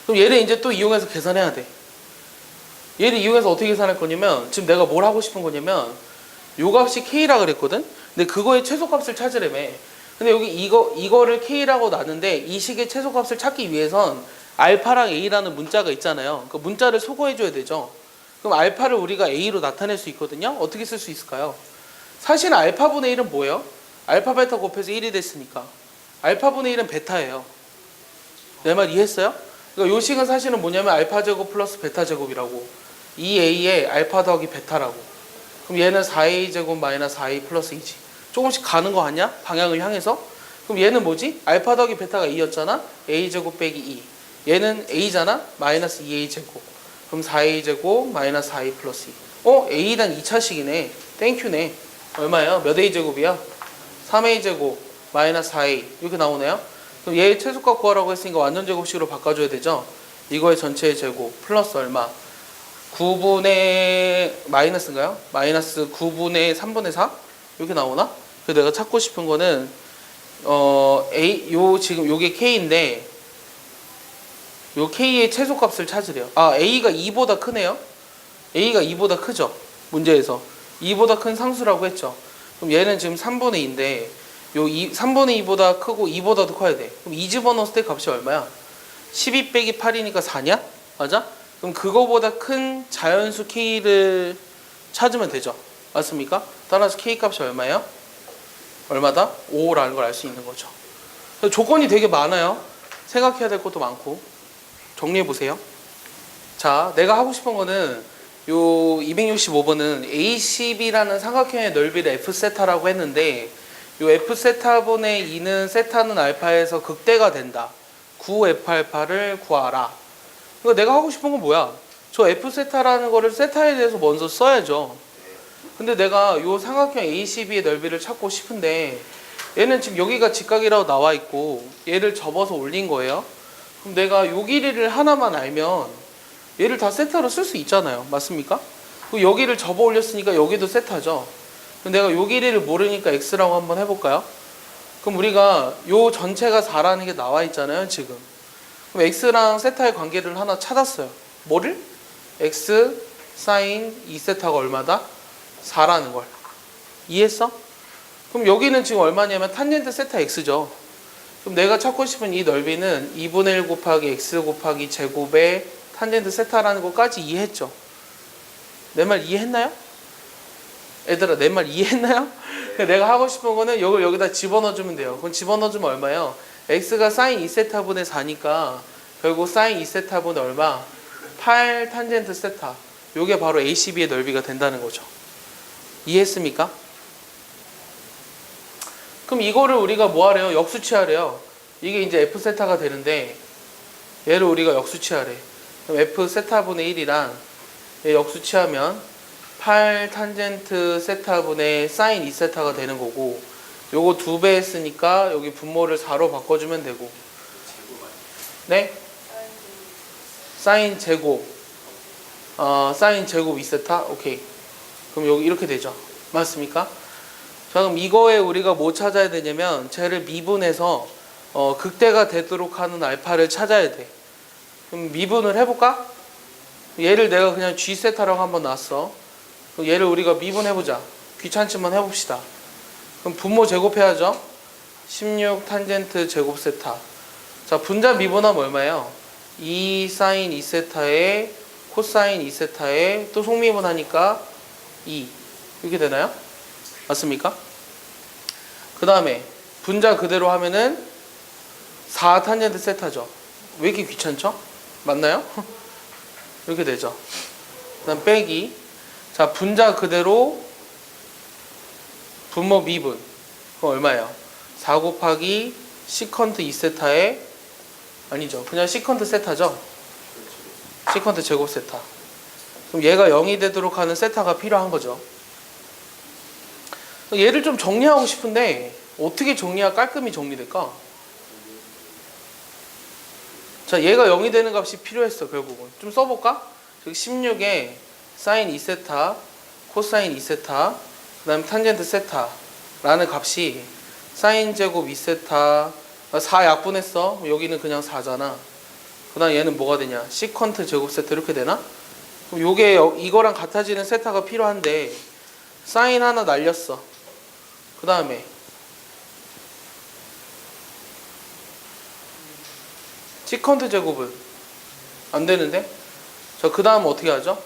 그럼 얘를 이제 또 이용해서 계산해야 돼. 얘를 이용해서 어떻게 계산할 거냐면 지금 내가 뭘 하고 싶은 거냐면 요 값이 k라 그랬거든. 근데 그거의 최소값을 찾으려며. 근데 여기 이거를 k라고 놨는데 이 식의 최소값을 찾기 위해선 알파랑 a라는 문자가 있잖아요. 그 문자를 소거해 줘야 되죠. 그럼 알파를 우리가 a로 나타낼 수 있거든요. 어떻게 쓸 수 있을까요? 사실 알파분의 1은 뭐예요? 알파 베타 곱해서 1이 됐으니까 알파분의 1은 베타예요. 내 말 이해했어요? 그러니까 요 식은 사실은 뭐냐면 알파 제곱 플러스 베타 제곱이라고. 2a에 알파 더하기 베타라고. 그럼 얘는 4a 제곱 마이너스 4a 플러스 2지. 조금씩 가는 거 아니야? 방향을 향해서. 그럼 얘는 뭐지? 알파 더하기 베타가 2였잖아. a 제곱 빼기 2. 얘는 a잖아. 마이너스 2a 제곱. 그럼 4a 제곱 마이너스 4a 플러스 2. a단 2차식이네. 땡큐네. 얼마예요? 몇 a 제곱이야? 3a 제곱 마이너스 4a 이렇게 나오네요. 그럼 얘의 최소값 구하라고 했으니까 완전 제곱식으로 바꿔줘야 되죠. 이거의 전체의 제곱 플러스 얼마? 9분의 마이너스인가요? 마이너스 9분의 3분의 4? 이렇게 나오나? 그래서 내가 찾고 싶은 거는 지금 요게 k인데 요 k의 최소값을 찾으래요. a가 2보다 크네요. a가 2보다 크죠. 문제에서 2보다 큰 상수라고 했죠. 그럼 얘는 지금 3분의 2인데 3분의 2보다 크고 2보다 더 커야 돼. 그럼 2 집어넣었을 때 값이 얼마야? 12 빼기 8이니까 4냐? 맞아? 그럼 그거보다 큰 자연수 k를 찾으면 되죠. 맞습니까? 따라서 k 값이 얼마예요? 얼마다? 5라는 걸 알 수 있는 거죠. 조건이 되게 많아요. 생각해야 될 것도 많고. 정리해 보세요. 자, 내가 하고 싶은 거는 요 265번은 A10이라는 삼각형의 넓이를 F세타라고 했는데 요 F세타분의 2는 세타는 알파에서 극대가 된다. 9F알파를 구하라. 그러니까 내가 하고 싶은 건 뭐야? 저 F세타라는 거를 세타에 대해서 먼저 써야죠. 근데 내가 요 삼각형 A12의 넓이를 찾고 싶은데 얘는 지금 여기가 직각이라고 나와 있고 얘를 접어서 올린 거예요. 그럼 내가 요 길이를 하나만 알면 얘를 다 세타로 쓸 수 있잖아요. 맞습니까? 그리고 여기를 접어 올렸으니까 여기도 세타죠. 그럼 내가 요 길이를 모르니까 x라고 한번 해볼까요? 그럼 우리가 요 전체가 4라는 게 나와 있잖아요. 지금. 그럼 x랑 세타의 관계를 하나 찾았어요. 뭐를? x 사인 2세타가 얼마다? 4라는 걸. 이해했어? 그럼 여기는 지금 얼마냐면 탄젠트 세타 x죠. 그럼 내가 찾고 싶은 이 넓이는 2분의 1 곱하기 x 곱하기 제곱의 탄젠트 세타라는 것까지 이해했죠. 내 말 이해했나요? 얘들아 내 말 이해했나요? 내가 하고 싶은 거는 이걸 여기다 집어넣어주면 돼요. 그럼 집어넣어주면 얼마예요? x가 sin 2세타분의 4니까 결국 sin 2세타분의 얼마? 8 탄젠트 세타. 요게 바로 ACB의 넓이가 된다는 거죠. 이해했습니까? 그럼 이거를 우리가 뭐 하래요? 역수치하래요. 이게 이제 F 세타가 되는데 얘를 우리가 역수치하래. 그럼 F 세타분의 1이랑 얘 역수치하면 8 탄젠트 세타분의 사인 2세타가 되는 거고, 요거 2배 했으니까 여기 분모를 4로 바꿔주면 되고. 네? 사인 제곱. 사인 제곱 2세타? 오케이. 그럼 여기 이렇게 되죠. 맞습니까? 자, 그럼 이거에 우리가 뭐 찾아야 되냐면 쟤를 미분해서 극대가 되도록 하는 알파를 찾아야 돼. 그럼 미분을 해볼까? 얘를 내가 그냥 G세타라고 한번 놨어. 그럼 얘를 우리가 미분해보자. 귀찮지만 해봅시다. 그럼 분모 제곱해야죠. 16 탄젠트 제곱 세타. 자, 분자 미분하면 얼마예요? 2 사인 2세타에 코사인 2세타에 또 속미분하니까 2 이렇게 되나요? 맞습니까? 그 다음에 분자 그대로 하면은 4 탄젠트 세타죠. 왜 이렇게 귀찮죠? 맞나요? 이렇게 되죠. 그 다음 빼기. 자, 분자 그대로 분모 미분. 그럼 얼마예요? 4 곱하기 시컨트 2세타에 아니죠. 그냥 시컨트 세타죠. 시컨트 제곱 세타. 그럼 얘가 0이 되도록 하는 세타가 필요한 거죠. 얘를 좀 정리하고 싶은데 어떻게 정리해야 깔끔히 정리될까? 자, 얘가 0이 되는 값이 필요했어. 결국은 좀 써볼까? 16에 사인 2세타 코사인 2세타 그 다음에 탄젠트 세타라는 값이 사인 제곱 2세타 4 약분했어. 여기는 그냥 4잖아. 그 다음 얘는 뭐가 되냐? 시컨트 제곱 세타 이렇게 되나? 그럼 요게 이거랑 같아지는 세타가 필요한데 사인 하나 날렸어. 그 다음에 시컨트 제곱은 안 되는데? 자, 그 다음 어떻게 하죠?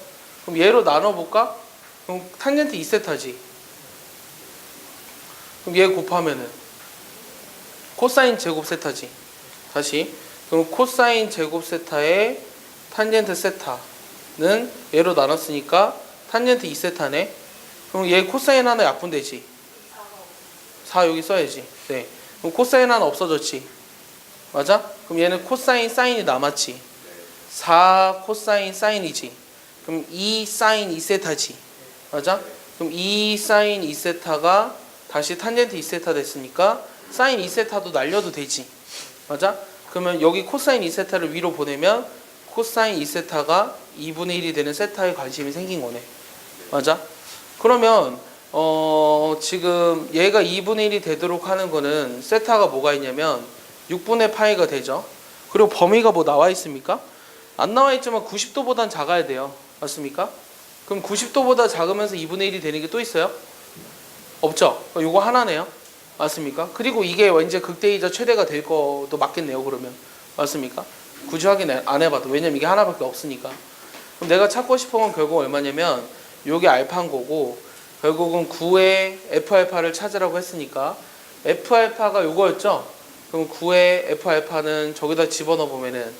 그럼 얘로 나눠볼까? 그럼 탄젠트 2세타지. 그럼 얘 곱하면은 코사인 제곱 세타지. 다시. 그럼 코사인 제곱 세타의 탄젠트 세타는 얘로 나눴으니까 탄젠트 2세타네. 그럼 얘 코사인 하나 약분되지. 4 여기 써야지. 네. 그럼 코사인 하나 없어졌지. 맞아? 그럼 얘는 코사인 사인이 남았지. 4 코사인 사인이지. 그럼 2 사인 2세타지. 맞아? 그럼 2 사인 2세타가 다시 탄젠트 2세타 됐으니까 사인 2세타도 날려도 되지. 맞아? 그러면 여기 코사인 2세타를 위로 보내면 코사인 2세타가 2분의 1이 되는 세타에 관심이 생긴 거네. 맞아? 그러면 지금 얘가 2분의 1이 되도록 하는 거는 세타가 뭐가 있냐면 6분의 파이가 되죠. 그리고 범위가 뭐 나와 있습니까? 안 나와 있지만 90도보단 작아야 돼요. 맞습니까? 그럼 90도보다 작으면서 2분의 1이 되는 게 또 있어요? 없죠? 요거 하나네요. 맞습니까? 그리고 이게 이제 극대이자 최대가 될 것도 맞겠네요. 그러면 맞습니까? 굳이 확인 안 해봐도. 왜냐면 이게 하나밖에 없으니까. 그럼 내가 찾고 싶은 건 결국 얼마냐면 요게 알파인 거고 결국은 9의 F알파를 찾으라고 했으니까 F알파가 요거였죠? 그럼 9의 F알파는 저기다 집어넣어 보면은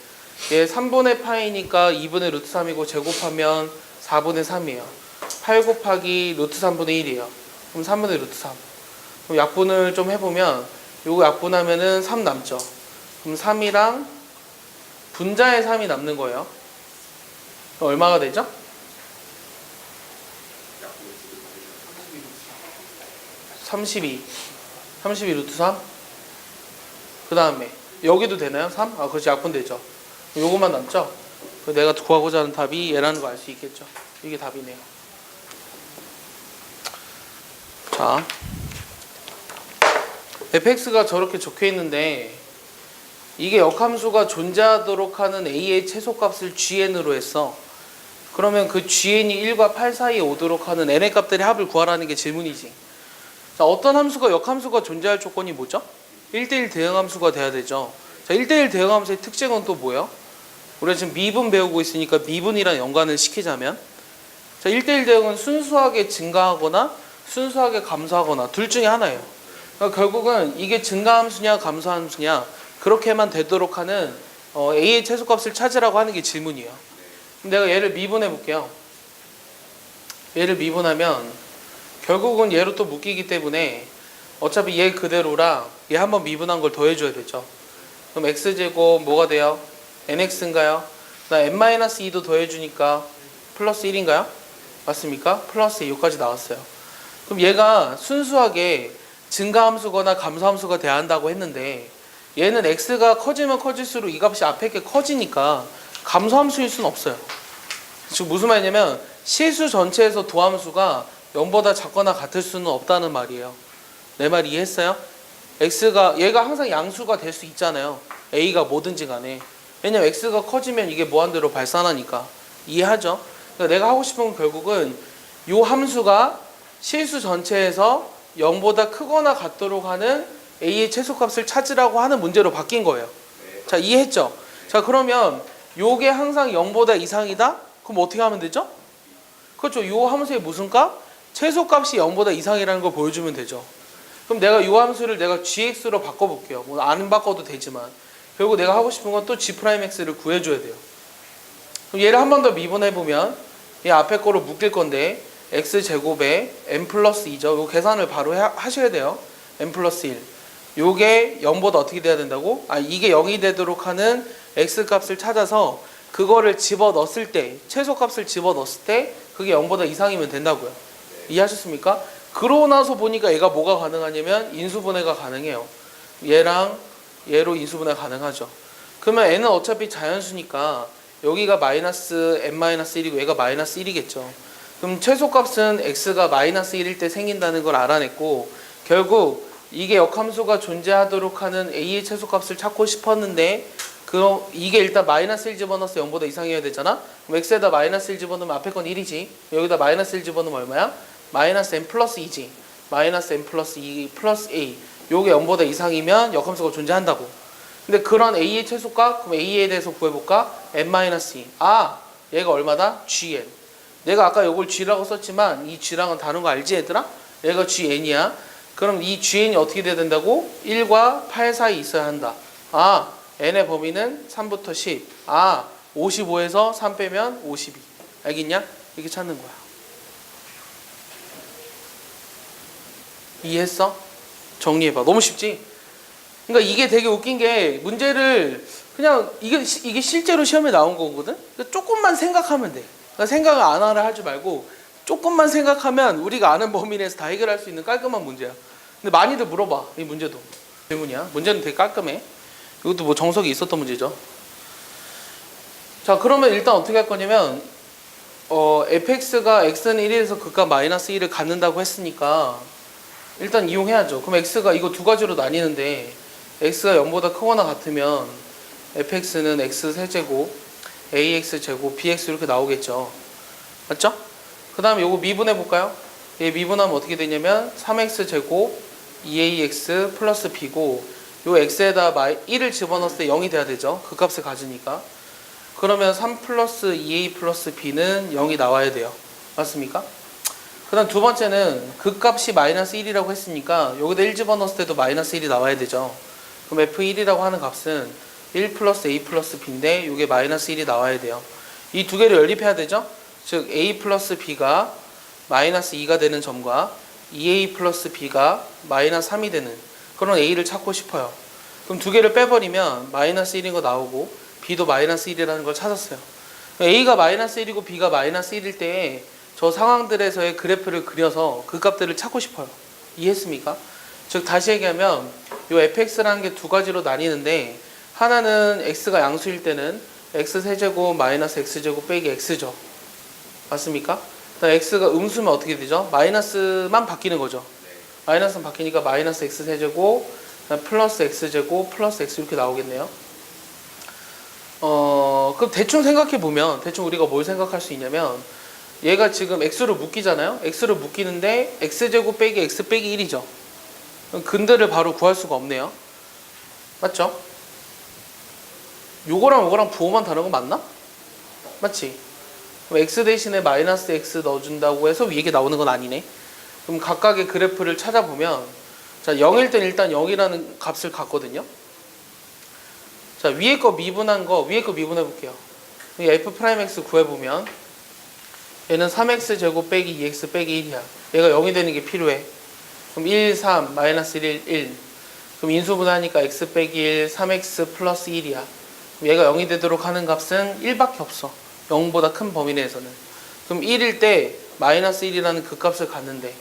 얘 3분의 파이니까 2분의 루트 3이고 제곱하면 4분의 3이에요. 8 곱하기 루트 3분의 1이에요. 그럼 3분의 루트 3. 그럼 약분을 좀 해보면 요거 약분하면은 3 남죠. 그럼 3이랑 분자의 3이 남는 거예요. 그럼 얼마가 되죠? 32 루트 3. 그 다음에 여기도 되나요? 3? 아, 그렇지. 약분되죠. 요것만 남죠? 내가 구하고자 하는 답이 얘라는 거 알 수 있겠죠. 이게 답이네요. 자, fx가 저렇게 적혀 있는데 이게 역함수가 존재하도록 하는 a의 최소값을 gn으로 했어. 그러면 그 gn이 1과 8 사이에 오도록 하는 n의 값들의 합을 구하라는 게 질문이지. 자, 어떤 함수가 역함수가 존재할 조건이 뭐죠? 1대1 대응함수가 돼야 되죠. 자, 1대1 대응함수의 특징은 또 뭐예요? 우리가 지금 미분 배우고 있으니까 미분이랑 연관을 시키자면, 자, 1대1 대응은 순수하게 증가하거나 순수하게 감소하거나 둘 중에 하나예요. 그러니까 결국은 이게 증가함수냐 감소함수냐 그렇게만 되도록 하는 A의 최소값을 찾으라고 하는 게 질문이에요. 내가 얘를 미분해 볼게요. 얘를 미분하면 결국은 얘로 또 묶이기 때문에 어차피 얘 그대로랑 얘 한번 미분한 걸 더해줘야 되죠. 그럼 x제곱 뭐가 돼요? nx인가요? 나 n-2도 더해주니까 플러스 1인가요? 맞습니까? 플러스 2까지 나왔어요. 그럼 얘가 순수하게 증가함수거나 감소함수가 돼야 한다고 했는데 얘는 x가 커지면 커질수록 이 값이 앞에 게 커지니까 감소함수일 수는 없어요. 지금 무슨 말이냐면 실수 전체에서 도함수가 0보다 작거나 같을 수는 없다는 말이에요. 내 말 이해했어요? x가 얘가 항상 양수가 될 수 있잖아요. a가 뭐든지 간에. 왜냐면 x가 커지면 이게 무한대로 발산하니까. 이해하죠? 그러니까 내가 하고 싶은 건 결국은 요 함수가 실수 전체에서 0보다 크거나 같도록 하는 a의 최소값을 찾으라고 하는 문제로 바뀐 거예요. 자, 이해했죠? 자, 그러면 요게 항상 0보다 이상이다? 그럼 어떻게 하면 되죠? 그렇죠. 요 함수의 무슨 값? 최소값이 0보다 이상이라는 걸 보여주면 되죠. 그럼 내가 요 함수를 내가 gx로 바꿔볼게요. 뭐 안 바꿔도 되지만 결국 내가 하고 싶은 건 또 g'x를 구해줘야 돼요. 그럼 얘를 한 번 더 미분해보면 이 앞에 거로 묶일 건데 x제곱에 n 플러스 2죠. 요 계산을 바로 하셔야 돼요. n 플러스 1. 요게 0보다 어떻게 돼야 된다고? 이게 0이 되도록 하는 x값을 찾아서 그거를 집어넣었을 때 최소값을 집어넣었을 때 그게 0보다 이상이면 된다고요. 이해하셨습니까? 그러고 나서 보니까 얘가 뭐가 가능하냐면 인수분해가 가능해요. 얘랑 얘로 인수분해가 가능하죠. 그러면 n은 어차피 자연수니까 여기가 마이너스 n-1이고 얘가 마이너스 1이겠죠. 그럼 최소값은 x가 마이너스 1일 때 생긴다는 걸 알아냈고 결국 이게 역함수가 존재하도록 하는 a의 최소값을 찾고 싶었는데 그럼 이게 일단 마이너스 1 집어넣어서 0보다 이상이어야 되잖아. 그럼 x에다 마이너스 1 집어넣으면 앞에 건 1이지. 여기다 마이너스 1 집어넣으면 얼마야? 마이너스 n 플러스 2지. 마이너스 n 플러스 2 플러스 a. 요게 0보다 이상이면 역함수가 존재한다고. 근데 그런 a의 최소값, 그럼 a에 대해서 구해볼까? n-2. 얘가 얼마다? gn. 내가 아까 요걸 g라고 썼지만 이 g랑은 다른 거 알지 얘들아? 얘가 gn이야. 그럼 이 gn이 어떻게 돼야 된다고? 1과 8 사이 있어야 한다. n의 범위는 3부터 10. 55에서 3 빼면 52. 알겠냐? 이렇게 찾는 거야. 이해했어? 정리해봐. 너무 쉽지? 그러니까 이게 되게 웃긴 게 문제를 그냥 이게 실제로 시험에 나온 거거든? 그러니까 조금만 생각하면 돼. 그러니까 생각을 안 하라 하지 말고 조금만 생각하면 우리가 아는 범위 내에서 다 해결할 수 있는 깔끔한 문제야. 근데 많이들 물어봐. 이 문제도. 질문이야. 문제는 되게 깔끔해. 이것도 뭐 정석이 있었던 문제죠. 자, 그러면 일단 어떻게 할 거냐면 fx가 x는 1에서 극과 마이너스 1을 갖는다고 했으니까 일단 이용해야죠. 그럼 x가 이거 두 가지로 나뉘는데 x가 0보다 크거나 같으면 fx는 x 세제곱 ax 제곱 bx 이렇게 나오겠죠. 맞죠? 그 다음에 요거 미분해 볼까요? 얘 미분하면 어떻게 되냐면 3x 제곱 2ax 플러스 b고 요 x에다 1을 집어넣었을 때 0이 돼야 되죠. 그 값을 가지니까. 그러면 3 플러스 2a 플러스 b는 0이 나와야 돼요. 맞습니까? 그 다음 두 번째는 그 값이 마이너스 1이라고 했으니까 여기다 1 집어넣었을 때도 마이너스 1이 나와야 되죠. 그럼 f1이라고 하는 값은 1 플러스 a 플러스 b인데 이게 마이너스 1이 나와야 돼요. 이 두 개를 연립해야 되죠. 즉 a 플러스 b가 마이너스 2가 되는 점과 2a 플러스 b가 마이너스 3이 되는 그런 a를 찾고 싶어요. 그럼 두 개를 빼버리면 마이너스 1인 거 나오고 b도 마이너스 1이라는 걸 찾았어요. a가 마이너스 1이고 b가 마이너스 1일 때 저 상황들에서의 그래프를 그려서 그 값들을 찾고 싶어요. 이해했습니까? 즉 다시 얘기하면 요 fx라는 게 두 가지로 나뉘는데 하나는 x가 양수일 때는 x세제곱 마이너스 x제곱 빼기 x죠. 맞습니까? 그다음 x가 음수면 어떻게 되죠? 마이너스만 바뀌는 거죠. 마이너스만 바뀌니까 마이너스 x세제곱 플러스 x제곱 플러스 x 이렇게 나오겠네요. 그럼 대충 생각해보면 대충 우리가 뭘 생각할 수 있냐면 얘가 지금 x로 묶이잖아요. x로 묶이는데 x제곱 빼기 x 빼기 1이죠. 근들을 바로 구할 수가 없네요. 맞죠? 요거랑 요거랑 부호만 다른 거 맞나? 맞지? 그럼 x 대신에 마이너스 x 넣어준다고 해서 위에 게 나오는 건 아니네. 그럼 각각의 그래프를 찾아보면 자 0일 땐 일단 0이라는 값을 갖거든요. 자 위에 거 미분한 거 위에 거 미분해 볼게요. f'(x) 구해보면 얘는 3x 제곱 빼기 2x 빼기 1이야. 얘가 0이 되는 게 필요해. 그럼 1, 3, 마이너스 1, 1. 그럼 인수분해하니까 x 빼기 1, 3x 플러스 1이야. 그럼 얘가 0이 되도록 하는 값은 1밖에 없어. 0보다 큰 범위 내에서는. 그럼 1일 때 마이너스 1이라는 그 값을 갖는데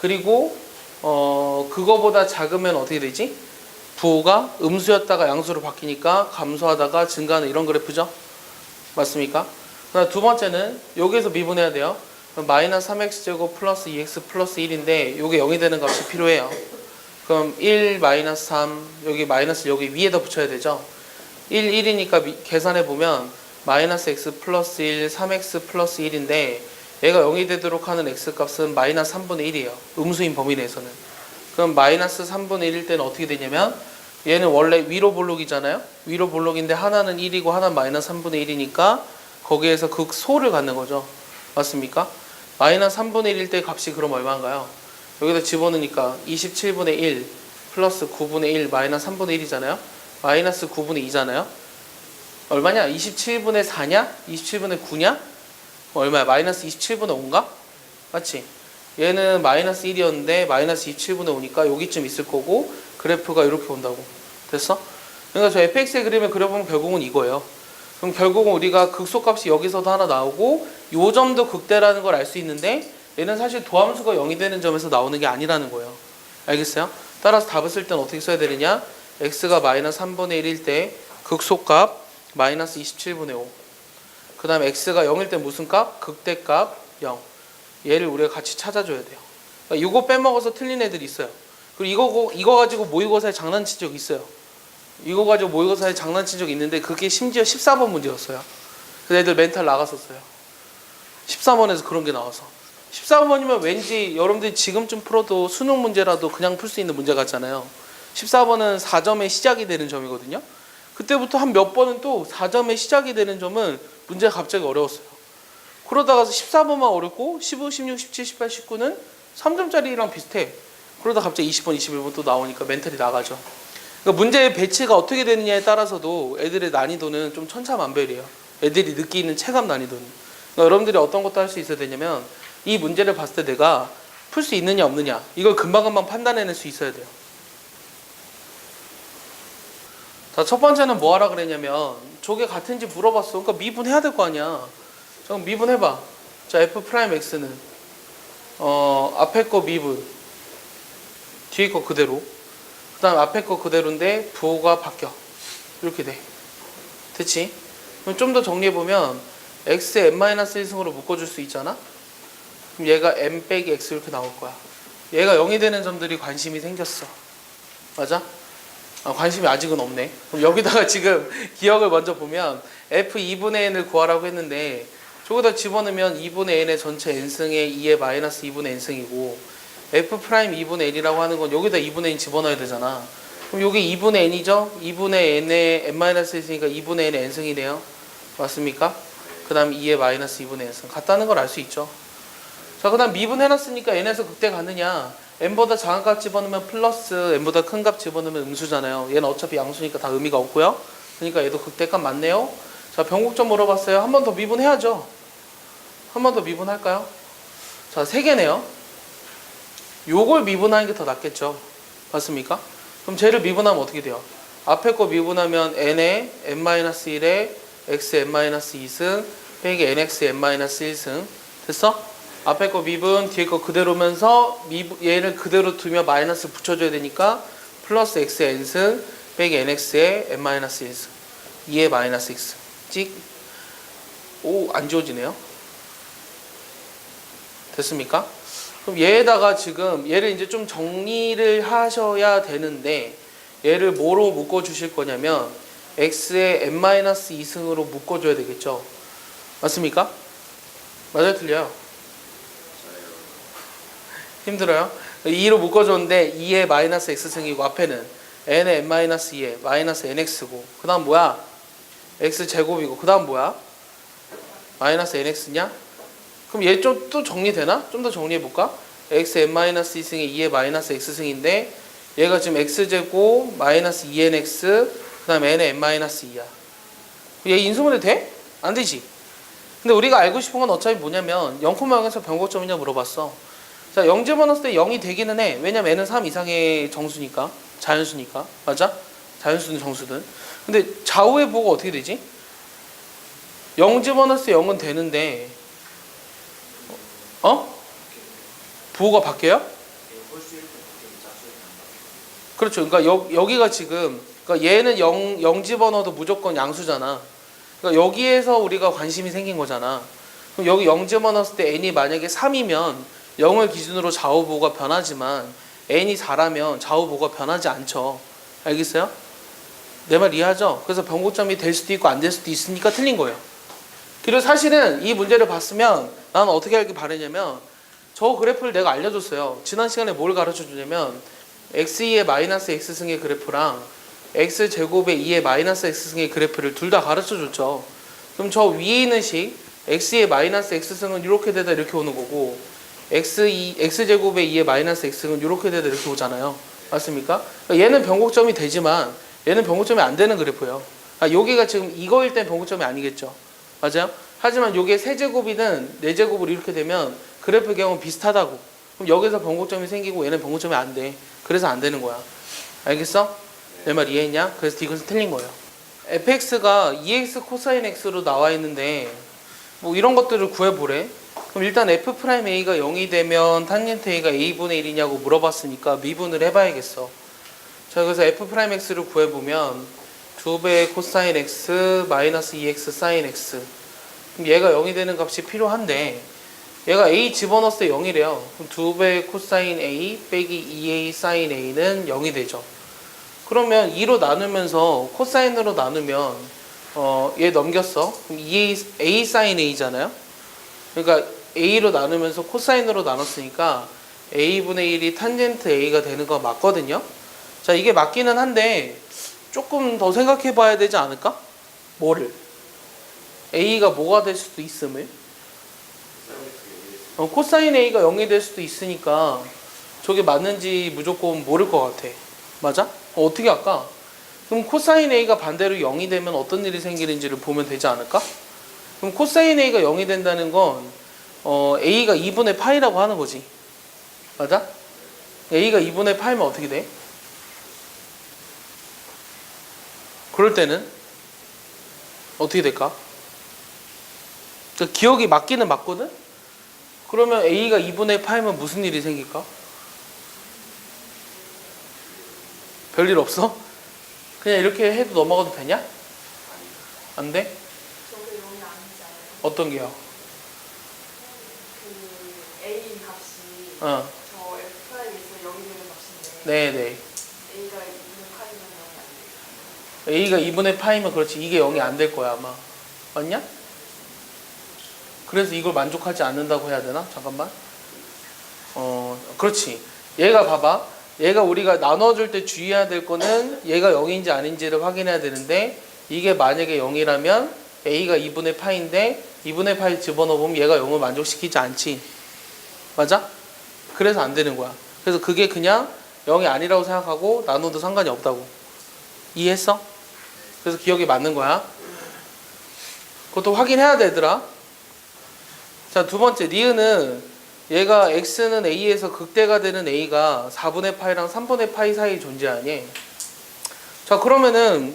그리고 그거보다 작으면 어떻게 되지? 부호가 음수였다가 양수로 바뀌니까 감소하다가 증가하는 이런 그래프죠? 맞습니까? 그다음 두 번째는 여기에서 미분해야 돼요. 마이너스 3x제곱 플러스 2x 플러스 1인데 이게 0이 되는 값이 필요해요. 그럼 1 마이너스 3 여기 마이너스 여기 위에다 붙여야 되죠. 1, 1이니까 계산해보면 마이너스 x 플러스 1, 3x 플러스 1인데 얘가 0이 되도록 하는 x값은 마이너스 3분의 1이에요. 음수인 범위 내에서는. 그럼 마이너스 3분의 1일 때는 어떻게 되냐면 얘는 원래 위로 볼록이잖아요. 위로 볼록인데 하나는 1이고 하나는 마이너스 3분의 1이니까 거기에서 극소를 갖는 거죠. 맞습니까? 마이너스 3분의 1일 때 값이 그럼 얼마인가요? 여기다 집어넣으니까 27분의 1 플러스 9분의 1 마이너스 3분의 1이잖아요. 마이너스 9분의 2잖아요. 얼마냐? 27분의 4냐? 27분의 9냐? 얼마야? 마이너스 27분의 5인가? 맞지? 얘는 마이너스 1이었는데 마이너스 27분의 5니까 여기쯤 있을 거고 그래프가 이렇게 온다고. 됐어? 그러니까 저 fx의 그림을 그려보면 결국은 이거예요. 그럼 결국은 우리가 극소값이 여기서도 하나 나오고 요 점도 극대라는 걸 알 수 있는데 얘는 사실 도함수가 0이 되는 점에서 나오는 게 아니라는 거예요. 알겠어요? 따라서 답을 쓸 때는 어떻게 써야 되느냐? x가 마이너스 3분의 1일 때 극소값 마이너스 27분의 5. 그 다음에 x가 0일 때 무슨 값? 극대값 0. 얘를 우리가 같이 찾아줘야 돼요. 그러니까 이거 빼먹어서 틀린 애들이 있어요. 그리고 이거 가지고 모의고사에 장난친 적 있어요. 이거 가지고 모의고사에 장난친 적 있는데 그게 심지어 14번 문제였어요. 그래서 애들 멘탈 나갔었어요. 13번에서 그런 게 나와서. 14번이면 왠지 여러분들이 지금쯤 풀어도 수능 문제라도 그냥 풀 수 있는 문제 같잖아요. 14번은 4점의 시작이 되는 점이거든요. 그때부터 한 몇 번은 또 4점의 시작이 되는 점은 문제가 갑자기 어려웠어요. 그러다가 14번만 어렵고 15, 16, 17, 18, 19는 3점짜리랑 비슷해. 그러다 갑자기 20번, 21번 또 나오니까 멘탈이 나가죠. 그러니까 문제의 배치가 어떻게 되느냐에 따라서도 애들의 난이도는 좀 천차만별이에요. 애들이 느끼는 체감 난이도는. 그러니까 여러분들이 어떤 것도 할 수 있어야 되냐면 이 문제를 봤을 때 내가 풀 수 있느냐 없느냐 이걸 금방금방 판단해낼 수 있어야 돼요. 자, 첫 번째는 뭐 하라 그랬냐면 저게 같은지 물어봤어. 그러니까 미분해야 될 거 아니야. 그럼 미분해봐. 자, f'x는 앞에 거 미분 뒤에 거 그대로 그 다음 앞에 거 그대로인데 부호가 바뀌어. 이렇게 돼. 됐지? 그럼 좀 더 정리해보면 x의 n-1승으로 묶어줄 수 있잖아? 그럼 얘가 n 빼기 x 이렇게 나올 거야. 얘가 0이 되는 점들이 관심이 생겼어. 맞아? 관심이 아직은 없네. 그럼 여기다가 지금 기억을 먼저 보면 f2분의 n을 구하라고 했는데 저기다 집어넣으면 2분의 n의 전체 n승에 2의 마이너스 2분의 n승이고 f'2분의 n이라고 하는 건 여기다 2분의 n 집어넣어야 되잖아. 그럼 여기 2분의 n이죠? 2분의 n의 n-1이니까 2분의 n의 n승이네요. 맞습니까? 그 다음 2의 마이너스 2분의 n승. 같다는 걸 알 수 있죠. 자, 그 다음 미분해놨으니까 n에서 극대 가느냐? n보다 작은 값 집어넣으면 플러스 n보다 큰 값 집어넣으면 음수잖아요. 얘는 어차피 양수니까 다 의미가 없고요. 그러니까 얘도 극대값 맞네요. 자, 변곡점 물어봤어요. 한 번 더 미분해야죠. 한 번 더 미분할까요? 자, 3개네요. 요걸 미분하는 게 더 낫겠죠. 맞습니까? 그럼 쟤를 미분하면 어떻게 돼요? 앞에 거 미분하면 n에 n-1에 x n-2승 빼기 nx n-1승 됐어? 앞에 거 미분 뒤에 거 그대로면서 얘를 그대로 두면 마이너스 붙여줘야 되니까 플러스 x n승 빼기 nx의 n-1승 2의 마이너스 x 찍. 오, 안 지워지네요. 됐습니까? 그럼 얘에다가 지금 얘를 이제 좀 정리를 하셔야 되는데 얘를 뭐로 묶어주실 거냐면 x의 n-2승으로 묶어줘야 되겠죠. 맞습니까? 맞아요? 틀려요? 힘들어요? 2로 묶어줬는데 2의 마이너스 x승이고 앞에는 n의 n-2에 마이너스 nx고 그 다음 뭐야? x제곱이고 그 다음 뭐야? 마이너스 nx냐? 그럼 얘 좀 또 정리되나? 좀 더 정리해볼까? xn-2승의 2의 마이너스 x승인데 얘가 지금 x제곱 마이너스 2nx 그 다음에 n의 n-2야. 얘 인수분해 돼? 안 되지. 근데 우리가 알고 싶은 건 어차피 뭐냐면 0,0에서 변곡점이냐 물어봤어. 자, 0 집어넣었을 때 0이 되기는 해. 왜냐면 n은 3 이상의 정수니까. 자연수니까. 맞아? 자연수든 정수든. 근데 좌우의 부호가 어떻게 되지? 0 집어넣었을 때 0은 되는데 부호가 바뀌어요? 그렇죠. 그러니까 여기가 지금 그러니까 얘는 0 집어넣어도 무조건 양수잖아. 그러니까 여기에서 우리가 관심이 생긴 거잖아. 그럼 여기 0 집어넣었을 때 n이 만약에 3이면 0을 기준으로 좌우 부호가 변하지만 n이 4라면 좌우 부호가 변하지 않죠. 알겠어요? 내 말 이해하죠? 그래서 변곡점이 될 수도 있고 안 될 수도 있으니까 틀린 거예요. 그리고 사실은 이 문제를 봤으면 나는 어떻게 하길 바라냐면 저 그래프를 내가 알려줬어요. 지난 시간에 뭘 가르쳐 주냐면 x2의 마이너스 x승의 그래프랑 x제곱의 2의 마이너스 x승의 그래프를 둘 다 가르쳐 줬죠. 그럼 저 위에 있는 식 x의 마이너스 x승은 이렇게 되다 이렇게 오는 거고 x제곱의 2의 마이너스 x승은 이렇게 되다 이렇게 오잖아요. 맞습니까? 그러니까 얘는 변곡점이 되지만 얘는 변곡점이 안 되는 그래프예요. 여기가 지금 이거일 땐 변곡점이 아니겠죠. 맞아요? 하지만 요게 세제곱이든 네제곱으로 이렇게 되면 그래프의 경우는 비슷하다고. 그럼 여기서 변곡점이 생기고 얘는 변곡점이 안 돼. 그래서 안 되는 거야. 알겠어? 내 말 이해했냐? 그래서 이것은 틀린 거예요. fx가 2x 코사인 x로 나와 있는데 뭐 이런 것들을 구해보래. 그럼 일단 f'a가 0이 되면 탄젠트 a가 a분의 1이냐고 물어봤으니까 미분을 해봐야겠어. 자, 그래서 f'x를 구해보면 2배 코사인 x 마이너스 2x 사인 x. 그럼 얘가 0이 되는 값이 필요한데 얘가 a 집어넣었을 때 0이래요. 그럼 2배 코사인 a 빼기 2a 사인 a는 0이 되죠. 그러면 2로 나누면서 코사인으로 나누면 얘 넘겼어. 그럼 2a a 사인 a잖아요. 그러니까 a로 나누면서 코사인으로 나눴으니까 a분의 1이 탄젠트 a가 되는 거 맞거든요. 자, 이게 맞기는 한데 조금 더 생각해 봐야 되지 않을까? 뭐를? a가 뭐가 될 수도 있음을? 코사인 a가 0이 될 수도 있으니까 저게 맞는지 무조건 모를 것 같아. 맞아? 어떻게 할까? 그럼 코사인 a가 반대로 0이 되면 어떤 일이 생기는지를 보면 되지 않을까? 그럼 코사인 a가 0이 된다는 건 a가 2분의 파이라고 하는 거지. 맞아? a가 2분의 파이면 어떻게 돼? 그럴 때는 어떻게 될까? 기억이 맞기는 맞거든? 그러면 a가 2분의 파이면 무슨 일이 생길까? 별일 없어? 그냥 이렇게 해도 넘어가도 되냐? 안 돼? 저게 0이 아니잖아요. 어떤 게요? 그 A 값이 어. 저 F'에서 0이 되는 값인데 네네. A가 2분의 파이면 0이 안 돼요. a가 2분의 파이면 그렇지. 이게 0이 안 될 거야 아마. 맞냐? 그래서 이걸 만족하지 않는다고 해야 되나? 잠깐만. 그렇지. 얘가 봐봐. 얘가 우리가 나눠줄 때 주의해야 될 거는 얘가 0인지 아닌지를 확인해야 되는데 이게 만약에 0이라면 a가 2분의 파인데 2분의 파이 집어넣으면 얘가 0을 만족시키지 않지. 맞아? 그래서 안 되는 거야. 그래서 그게 그냥 0이 아니라고 생각하고 나눠도 상관이 없다고. 이해했어? 그래서 기억이 맞는 거야. 그것도 확인해야 되더라. 자, 두 번째 니은은 얘가 x는 a에서 극대가 되는 a가 4분의 파이랑 3분의 파이 사이에 존재하니. 자, 그러면은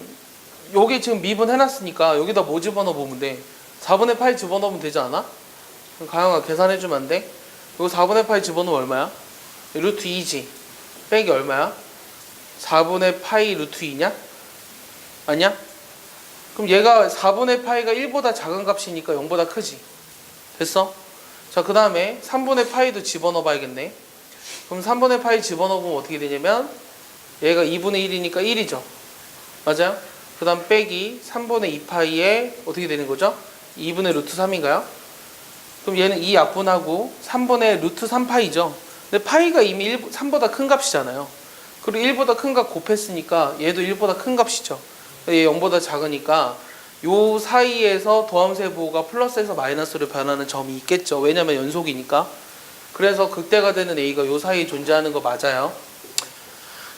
여기 지금 미분 해놨으니까 여기다 뭐 집어넣어 보면 돼? 4분의 파이 집어넣으면 되지 않아? 그럼 가영아 계산해주면 안 돼? 이거 4분의 파이 집어넣으면 얼마야? 루트 2지. 빼기 얼마야? 4분의 파이 루트 2냐? 아니야? 그럼 얘가 4분의 파이가 1보다 작은 값이니까 0보다 크지. 됐어? 자, 그 다음에 3분의 파이도 집어넣어 봐야겠네. 그럼 3분의 파이 집어넣어 보면 어떻게 되냐면 얘가 2분의 1이니까 1이죠. 맞아요? 그 다음 빼기 3분의 2파이에 어떻게 되는 거죠? 2분의 루트 3인가요? 그럼 얘는 2 약분하고 3분의 루트 3파이죠. 근데 파이가 이미 3보다 큰 값이잖아요. 그리고 1보다 큰 값 곱했으니까 얘도 1보다 큰 값이죠. 얘 0보다 작으니까 요 사이에서 도함세 부호가 플러스에서 마이너스로 변하는 점이 있겠죠. 왜냐면 연속이니까. 그래서 극대가 되는 A가 요 사이에 존재하는 거 맞아요.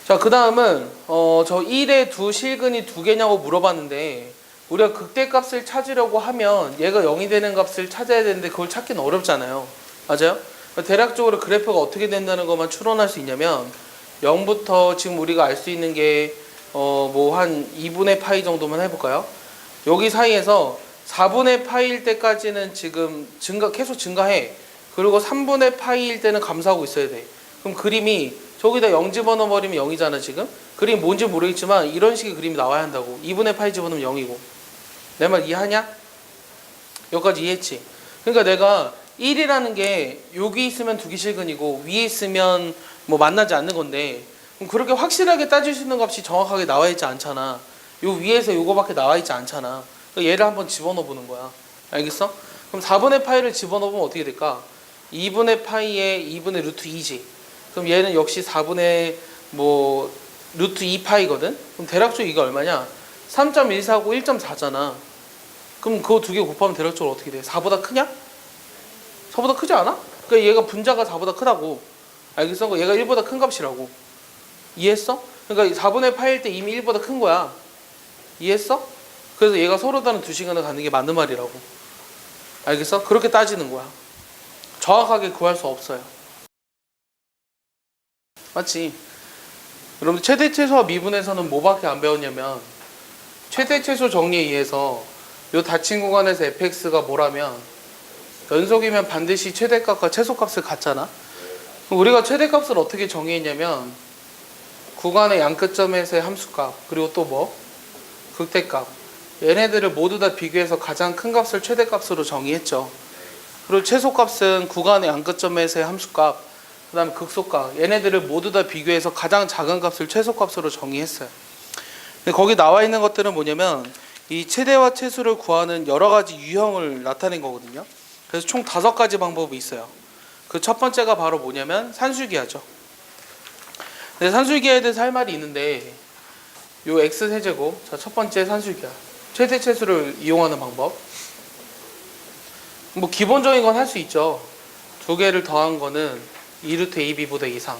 자, 그 다음은 저 1의 두 실근이 두 개냐고 물어봤는데 우리가 극대값을 찾으려고 하면 얘가 0이 되는 값을 찾아야 되는데 그걸 찾기는 어렵잖아요. 맞아요? 대략적으로 그래프가 어떻게 된다는 것만 추론할 수 있냐면 0부터 지금 우리가 알 수 있는 게 뭐 한 2분의 파이 정도만 해볼까요? 여기 사이에서 4분의 파이일 때까지는 지금 계속 증가해. 그리고 3분의 파이일 때는 감소하고 있어야 돼. 그럼 그림이 저기다 0 집어넣어버리면 0이잖아 지금. 그림이 뭔지 모르겠지만 이런 식의 그림이 나와야 한다고. 2분의 파이 집어넣으면 0이고. 내 말 이해하냐? 여기까지 이해했지? 그러니까 내가 1이라는 게 여기 있으면 두 개 실근이고 위에 있으면 뭐 만나지 않는 건데 그럼 그렇게 확실하게 따질 수 있는 값이 정확하게 나와 있지 않잖아. 요 위에서 요거밖에 나와 있지 않잖아. 그러니까 얘를 한번 집어넣어 보는 거야. 알겠어? 그럼 4분의 파이를 집어넣어 보면 어떻게 될까? 2분의 파이에 2분의 루트 2지. 그럼 얘는 역시 4분의 뭐 루트 2파이거든? 그럼 대략적으로 이게 얼마냐? 3.14고 1.4잖아. 그럼 그거 두 개 곱하면 대략적으로 어떻게 돼? 4보다 크냐? 4보다 크지 않아? 그러니까 얘가 분자가 4보다 크다고. 알겠어? 얘가 1보다 큰 값이라고. 이해했어? 그러니까 4분의 파일 때 이미 1보다 큰 거야. 이해했어? 그래서 얘가 서로 다른 두 시간을 갖는 게 맞는 말이라고. 알겠어? 그렇게 따지는 거야. 정확하게 구할 수 없어요. 맞지? 여러분 최대 최소와 미분에서는 뭐밖에 안 배웠냐면 최대 최소 정리에 의해서 요 닫힌 구간에서 fx가 뭐라면 연속이면 반드시 최대값과 최소값을 갖잖아. 우리가 최대값을 어떻게 정의했냐면 구간의 양끝점에서의 함수값 그리고 또 뭐? 극대값 얘네들을 모두 다 비교해서 가장 큰 값을 최대값으로 정의했죠. 그리고 최소값은 구간의 양끝점에서의 함수값 그 다음에 극소값 얘네들을 모두 다 비교해서 가장 작은 값을 최소값으로 정의했어요. 근데 거기 나와 있는 것들은 뭐냐면 이 최대와 최소를 구하는 여러 가지 유형을 나타낸 거거든요. 그래서 총 5가지 방법이 있어요. 그 첫 번째가 바로 뭐냐면 산술기하죠. 근데 산술기하에 대해서 할 말이 있는데 요 x세제곱 자 첫 번째 산술기하 최대 최소를 이용하는 방법 뭐 기본적인 건 할 수 있죠. 두 개를 더한 거는 2루트 ab보다 이상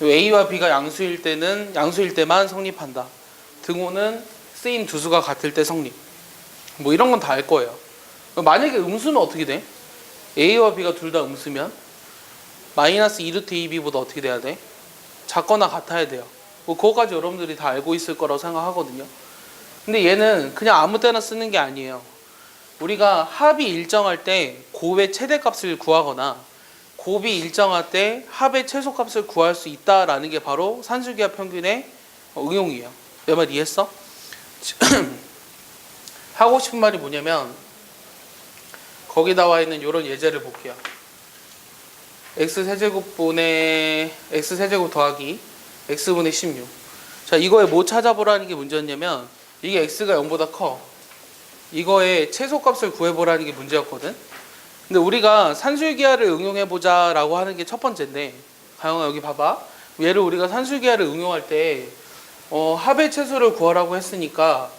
요 a와 b가 양수일 때만 성립한다. 등호는 쓰인 두 수가 같을 때 성립 뭐 이런 건 다 알 거예요. 만약에 음수면 어떻게 돼? a와 b가 둘 다 음수면 마이너스 2루트 ab보다 어떻게 돼야 돼? 작거나 같아야 돼요. 뭐 그거까지 여러분들이 다 알고 있을 거라고 생각하거든요. 근데 얘는 그냥 아무 때나 쓰는 게 아니에요. 우리가 합이 일정할 때 곱의 최대값을 구하거나 곱이 일정할 때 합의 최소값을 구할 수 있다라는 게 바로 산술기하 평균의 응용이에요. 내 말 이해했어? 하고 싶은 말이 뭐냐면 거기 나와 있는 이런 예제를 볼게요. x세제곱 더하기 x분의 16. 자, 이거에 뭐 찾아보라는 게 문제였냐면 이게 x가 0보다 커. 이거의 최소값을 구해보라는 게 문제였거든. 근데 우리가 산술기하를 응용해보자 라고 하는 게 첫 번째인데 가영아 여기 봐봐. 얘를 우리가 산술기하를 응용할 때 합의 최소를 구하라고 했으니까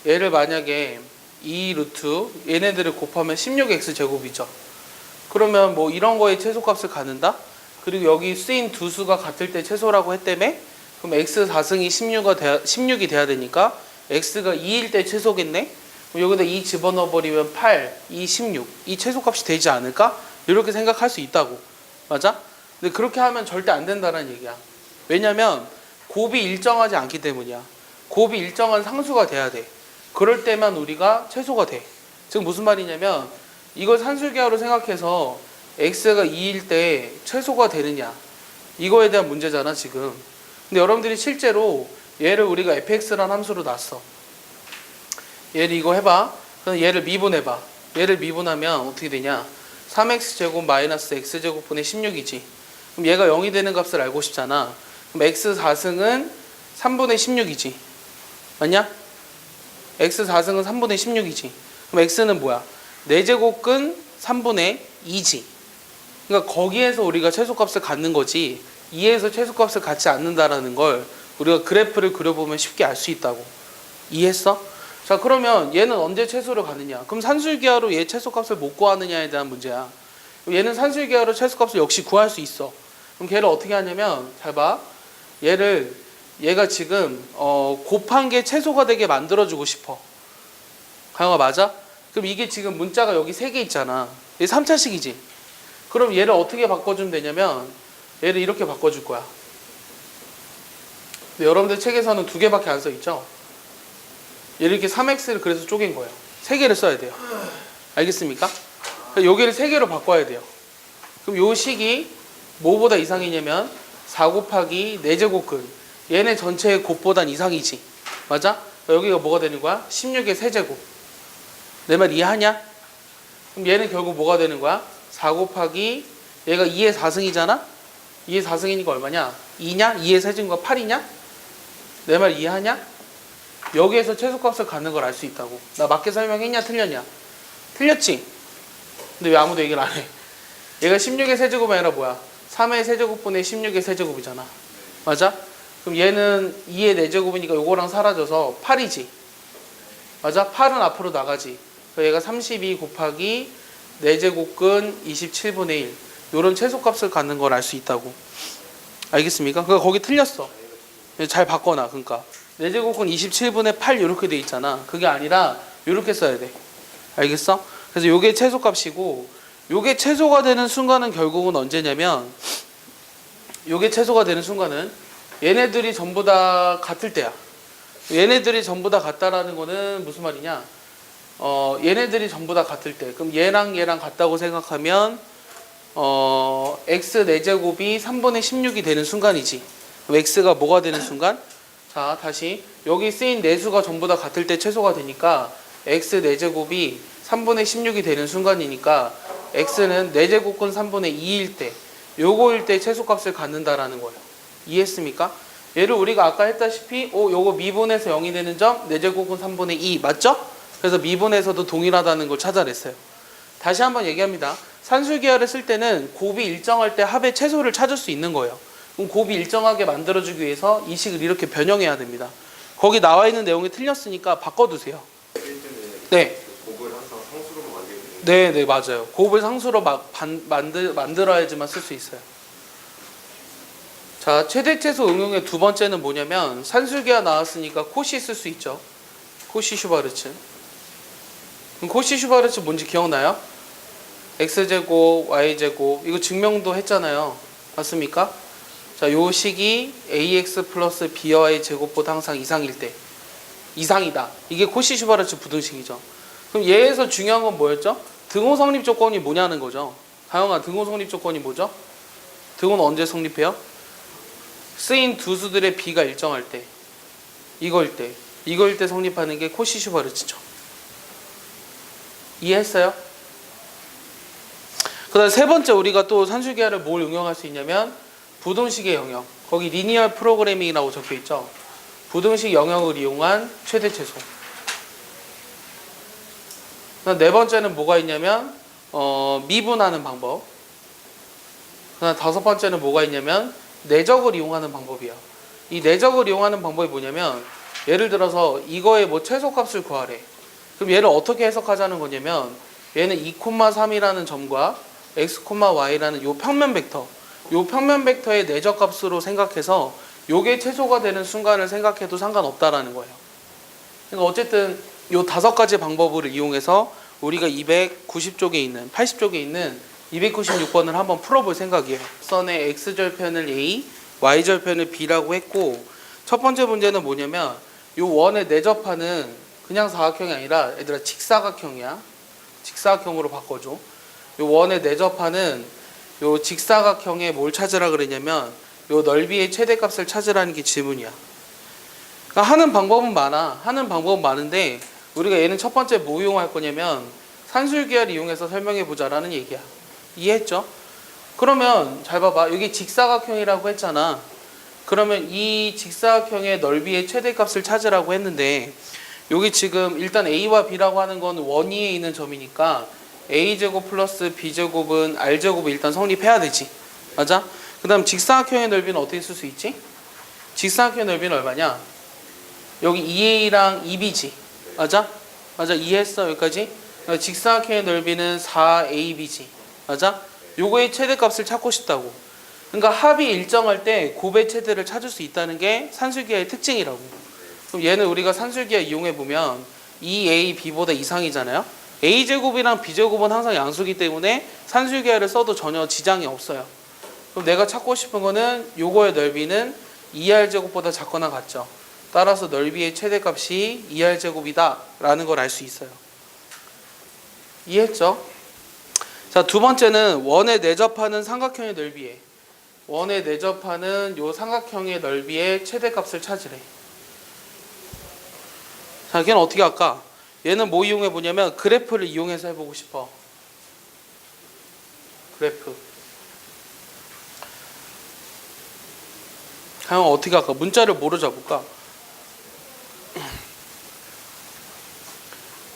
얘를 만약에 2루트 얘네들을 곱하면 16x 제곱이죠. 그러면 뭐 이런 거에 최소값을 갖는다? 그리고 여기 쓰인 두 수가 같을 때 최소라고 했다며? 그럼 x 4승이 16이 돼야 되니까 x가 2일 때 최소겠네? 그럼 여기다 2 집어넣어 버리면 8, 2, 16 이 최소값이 되지 않을까? 이렇게 생각할 수 있다고. 맞아? 근데 그렇게 하면 절대 안 된다는 얘기야. 왜냐면 곱이 일정하지 않기 때문이야. 곱이 일정한 상수가 돼야 돼. 그럴 때만 우리가 최소가 돼. 즉 무슨 말이냐면 이걸 산술기하로 생각해서 x가 2일 때 최소가 되느냐 이거에 대한 문제잖아 지금. 근데 여러분들이 실제로 얘를 우리가 fx라는 함수로 놨어. 얘를 이거 해봐. 그럼 얘를 미분해봐. 얘를 미분하면 어떻게 되냐 3x제곱 마이너스 x제곱분의 16이지. 그럼 얘가 0이 되는 값을 알고 싶잖아. 그럼 x 4승은 3분의 16이지. 맞냐? x 4승은 3분의 16이지. 그럼 x는 뭐야? 4제곱근 3분의 2지. 그러니까 거기에서 우리가 최소값을 갖는 거지 2에서 최소값을 갖지 않는다라는 걸 우리가 그래프를 그려보면 쉽게 알 수 있다고. 이해했어? 자 그러면 얘는 언제 최소를 갖느냐? 그럼 산술기하로 얘 최소값을 못 구하느냐에 대한 문제야. 얘는 산술기하로 최소값을 역시 구할 수 있어. 그럼 걔를 어떻게 하냐면 잘 봐. 얘가 지금 곱한 게 최소가 되게 만들어주고 싶어. 가영아 맞아? 그럼 이게 지금 문자가 여기 3개 있잖아. 이게 3차식이지. 그럼 얘를 어떻게 바꿔주면 되냐면 얘를 이렇게 바꿔줄 거야. 근데 여러분들 책에서는 2개밖에 안 써있죠? 얘를 이렇게 3x를 그래서 쪼갠 거예요. 3개를 써야 돼요. 알겠습니까? 여기를 3개로 바꿔야 돼요. 그럼 요 식이 뭐보다 이상이냐면 4 곱하기 4제곱근 얘네 전체의 곱보단 이상이지. 맞아? 여기가 뭐가 되는 거야? 16의 세제곱. 내 말 이해하냐? 그럼 얘는 결국 뭐가 되는 거야? 4 곱하기 얘가 2의 4승이잖아? 2의 4승이니까 얼마냐? 2냐? 2의 세제곱과 8이냐? 내 말 이해하냐? 여기에서 최소값을 갖는 걸 알 수 있다고. 나 맞게 설명했냐? 틀렸냐? 틀렸지? 근데 왜 아무도 얘기를 안 해? 얘가 16의 세제곱이 아니라 뭐야? 3의 세제곱분의 16의 세제곱이잖아. 맞아? 그럼 얘는 2의 4제곱이니까 요거랑 사라져서 8이지. 맞아? 8은 앞으로 나가지. 그래서 얘가 32 곱하기 4제곱근 27분의 1. 요런 최소값을 갖는 걸 알 수 있다고. 알겠습니까? 그러니까 거기 틀렸어. 잘 바꿔놔. 그러니까 4제곱근 27분의 8 요렇게 돼 있잖아. 그게 아니라 요렇게 써야 돼. 알겠어? 그래서 요게 최소값이고 요게 최소가 되는 순간은 결국은 언제냐면 요게 최소가 되는 순간은 얘네들이 전부 다 같을 때야. 얘네들이 전부 다 같다라는 거는 무슨 말이냐? 얘네들이 전부 다 같을 때. 그럼 얘랑 같다고 생각하면 x 4제곱이 3분의 16이 되는 순간이지. 그럼 x가 뭐가 되는 순간? 자, 다시 여기 쓰인 내수가 전부 다 같을 때 최소가 되니까 x 4제곱이 3분의 16이 되는 순간이니까 x는 4제곱근 3분의 2일 때 요거일 때 최소값을 갖는다라는 거예요. 이해했습니까? 얘를 우리가 아까 했다시피 요거 미분에서 0이 되는 점 4제곱근 3분의 2 맞죠? 그래서 미분에서도 동일하다는 걸 찾아냈어요. 다시 한번 얘기합니다. 산술기하를 쓸 때는 곱이 일정할 때 합의 최소를 찾을 수 있는 거예요. 그럼 곱이 일정하게 만들어주기 위해서 이 식을 이렇게 변형해야 됩니다. 거기 나와 있는 내용이 틀렸으니까 바꿔두세요. 네. 곱을 항상 상수로만 만들게 되는 네, 맞아요. 곱을 상수로 만들어야지만 쓸 수 있어요. 자, 최대최소 응용의 두 번째는 뭐냐면 산술기하 나왔으니까 코시 쓸 수 있죠. 코시 슈바르츠. 그럼 코시 슈바르츠 뭔지 기억나요? x제곱, y제곱 이거 증명도 했잖아요. 맞습니까? 자, 요 식이 ax 플러스 by 제곱보다 항상 이상일 때 이상이다. 이게 코시 슈바르츠 부등식이죠. 그럼 얘에서 중요한 건 뭐였죠? 등호 성립 조건이 뭐냐는 거죠. 다영아, 등호 성립 조건이 뭐죠? 등호는 언제 성립해요? 쓰인 두 수들의 비가 일정할 때, 이거일 때 성립하는 게 코시 슈바르츠죠. 이해했어요? 그 다음에 세 번째 우리가 또 산술기하를 뭘 응용할 수 있냐면 부등식의 영역. 거기 리니어 프로그래밍이라고 적혀 있죠. 부등식 영역을 이용한 최대 최소. 그다음 네 번째는 뭐가 있냐면 미분하는 방법. 그다음 다섯 번째는 뭐가 있냐면 내적을 이용하는 방법이야. 이 내적을 이용하는 방법이 뭐냐면 예를 들어서 이거의 뭐 최소값을 구하래. 그럼 얘를 어떻게 해석하자는 거냐면 얘는 2,3이라는 점과 x, y라는 요 평면 벡터. 요 평면 벡터의 내적값으로 생각해서 요게 최소가 되는 순간을 생각해도 상관없다라는 거예요. 그러니까 어쨌든 요 5가지 방법을 이용해서 우리가 290쪽에 있는 80쪽에 있는 296번을 한번 풀어볼 생각이에요. 선의 x절편을 a, y절편을 b라고 했고 첫 번째 문제는 뭐냐면 요 원의 내접하는 그냥 사각형이 아니라 얘들아 직사각형이야. 직사각형으로 바꿔줘. 요 원의 내접하는 요 직사각형에 뭘 찾으라 그랬냐면 요 넓이의 최대값을 찾으라는 게 질문이야. 그러니까 하는 방법은 많은데 우리가 얘는 첫 번째 뭐 이용할 거냐면 산술기하를 이용해서 설명해 보자라는 얘기야. 이해했죠? 그러면 잘 봐봐. 여기 직사각형이라고 했잖아. 그러면 이 직사각형의 넓이의 최대값을 찾으라고 했는데 여기 지금 일단 a와 b라고 하는 건 원위에 있는 점이니까 a제곱 플러스 b제곱은 r제곱이 일단 성립해야 되지. 맞아? 그 다음 직사각형의 넓이는 어떻게 쓸 수 있지? 직사각형의 넓이는 얼마냐? 여기 2a랑 2b지. 맞아? 맞아. 이해했어? 여기까지? 직사각형의 넓이는 4ab지. 맞아? 요거의 최대값을 찾고 싶다고. 그러니까 합이 일정할 때 곱의 최대를 찾을 수 있다는 게 산술기하의 특징이라고. 그럼 얘는 우리가 산술기하 이용해 보면 2a b보다 이상이잖아요. a제곱이랑 b제곱은 항상 양수기 때문에 산술기하를 써도 전혀 지장이 없어요. 그럼 내가 찾고 싶은 거는 요거의 넓이는 2r제곱보다 작거나 같죠. 따라서 넓이의 최대값이 2r제곱이다 라는 걸 알 수 있어요. 이해했죠? 자, 두 번째는 원에 내접하는 삼각형의 넓이에, 원에 내접하는 요 삼각형의 넓이의 최대값을 찾으래. 자, 걔는 어떻게 할까? 얘는 뭐 이용해 보냐면 그래프를 이용해서 해보고 싶어. 그래프. 그럼 어떻게 할까? 문자를 뭐로 잡을까?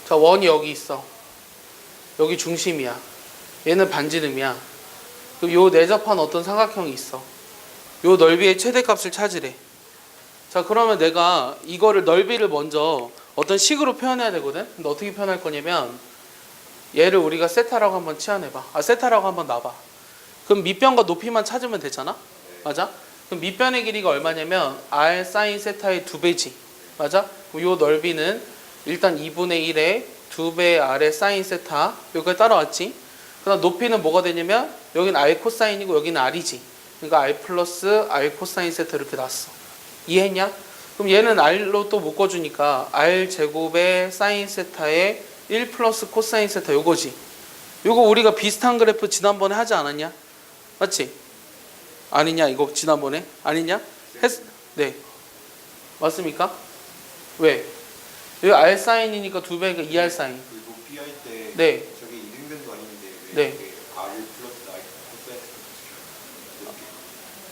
자, 원이 여기 있어. 여기 중심이야. 얘는 반지름이야. 그럼 요 내접한 어떤 삼각형이 있어. 요 넓이의 최대값을 찾으래. 자, 그러면 내가 이거를 넓이를 먼저 어떤 식으로 표현해야 되거든. 근데 어떻게 표현할 거냐면 얘를 우리가 세타라고 한번 치환해봐. 세타라고 한번 놔봐. 그럼 밑변과 높이만 찾으면 되잖아. 맞아? 그럼 밑변의 길이가 얼마냐면 r 사인 세타의 2배지. 맞아? 그럼 요 넓이는 일단 2분의 1에 2배 r의 사인 세타. 여기까지 따라왔지. 그다음 높이는 뭐가 되냐면 여기는 r 코사인이고 여기는 r이지. 그러니까 r 플러스 r 코사인 세타 이렇게 놨어. 이해했냐? 그럼 얘는 r로 또 묶어주니까 r 제곱의 사인 세타의 1 플러스 코사인 세타 요거지. 요거 우리가 비슷한 그래프 지난번에 하지 않았냐? 맞지? 아니냐? 이거 지난번에? 아니냐? 네. 맞습니까? 왜? 여기 r 사인이니까 2배가 2r 사인. 그 높이 할 때 네. 저게 이등변도 아닌데 네. 왜 이렇게 R 플러스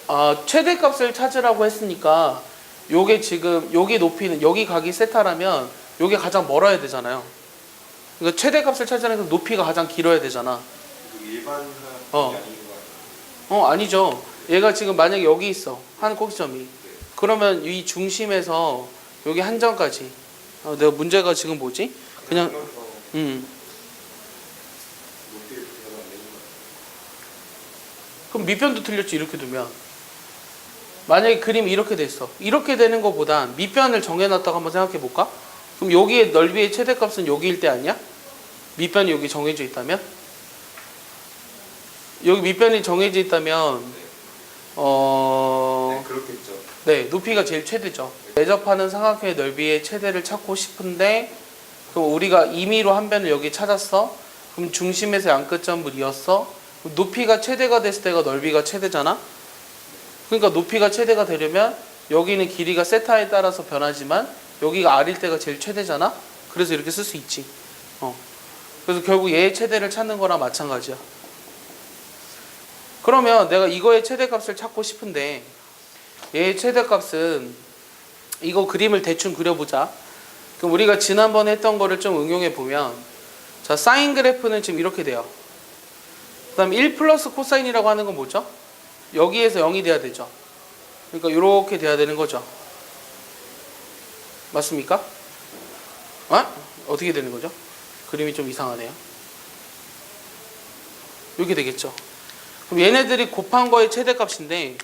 R 코사인 최대값을 찾으라고 했으니까 요게 지금 여기 높이는 여기 각이 세타라면 요게 가장 멀어야 되잖아요. 그러니까 최대값을 찾으려면 높이가 가장 길어야 되잖아. 일반 사람이 어. 아닌 거 아니에요? 아니죠. 얘가 지금 만약에 여기 있어. 한 꼭지점이. 그러면 이 중심에서 여기 한 점까지. 내가 문제가 지금 뭐지? 그냥 끊어서 음. 높이를 붙여서 안 되는 거 그럼 밑변도 틀렸지 이렇게 두면. 만약에 그림이 이렇게 됐어. 이렇게 되는 것보단 밑변을 정해놨다고 한번 생각해 볼까? 그럼 여기의 넓이의 최대값은 여기일 때 아니야? 밑변이 여기 정해져 있다면? 여기 밑변이 정해져 있다면 네, 그렇겠죠. 네, 높이가 제일 최대죠. 내접하는 삼각형의 넓이의 최대를 찾고 싶은데 그럼 우리가 임의로 한 변을 여기 찾았어. 그럼 중심에서 양끝점을 이었어. 그럼 높이가 최대가 됐을 때가 넓이가 최대잖아. 그러니까 높이가 최대가 되려면 여기는 길이가 세타에 따라서 변하지만 여기가 r일 때가 제일 최대잖아. 그래서 이렇게 쓸 수 있지. 그래서 결국 얘의 최대를 찾는 거랑 마찬가지야. 그러면 내가 이거의 최대값을 찾고 싶은데 얘의 최대값은 이거 그림을 대충 그려보자. 그럼 우리가 지난번에 했던 거를 좀 응용해 보면 자, 사인 그래프는 지금 이렇게 돼요. 그 다음 1 플러스 코사인이라고 하는 건 뭐죠? 여기에서 0이 돼야 되죠. 그러니까 이렇게 돼야 되는 거죠. 맞습니까? 어떻게 되는 거죠? 그림이 좀 이상하네요. 이렇게 되겠죠. 그럼 얘네들이 곱한 거의 최대값인데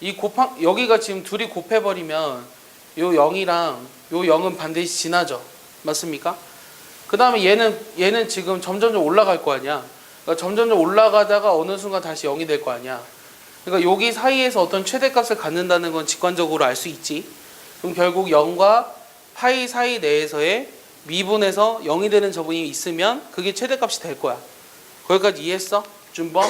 이 곱한 여기가 지금 둘이 곱해버리면 요 0이랑 요 0은 반드시 지나죠. 맞습니까? 그 다음에 얘는 지금 점점점 올라갈 거 아니야. 그러니까 점점점 올라가다가 어느 순간 다시 0이 될 거 아니야. 그러니까 여기 사이에서 어떤 최대값을 갖는다는 건 직관적으로 알 수 있지. 그럼 결국 0과 파이 사이 내에서의 미분에서 0이 되는 저분이 있으면 그게 최대값이 될 거야. 거기까지 이해했어? 준범?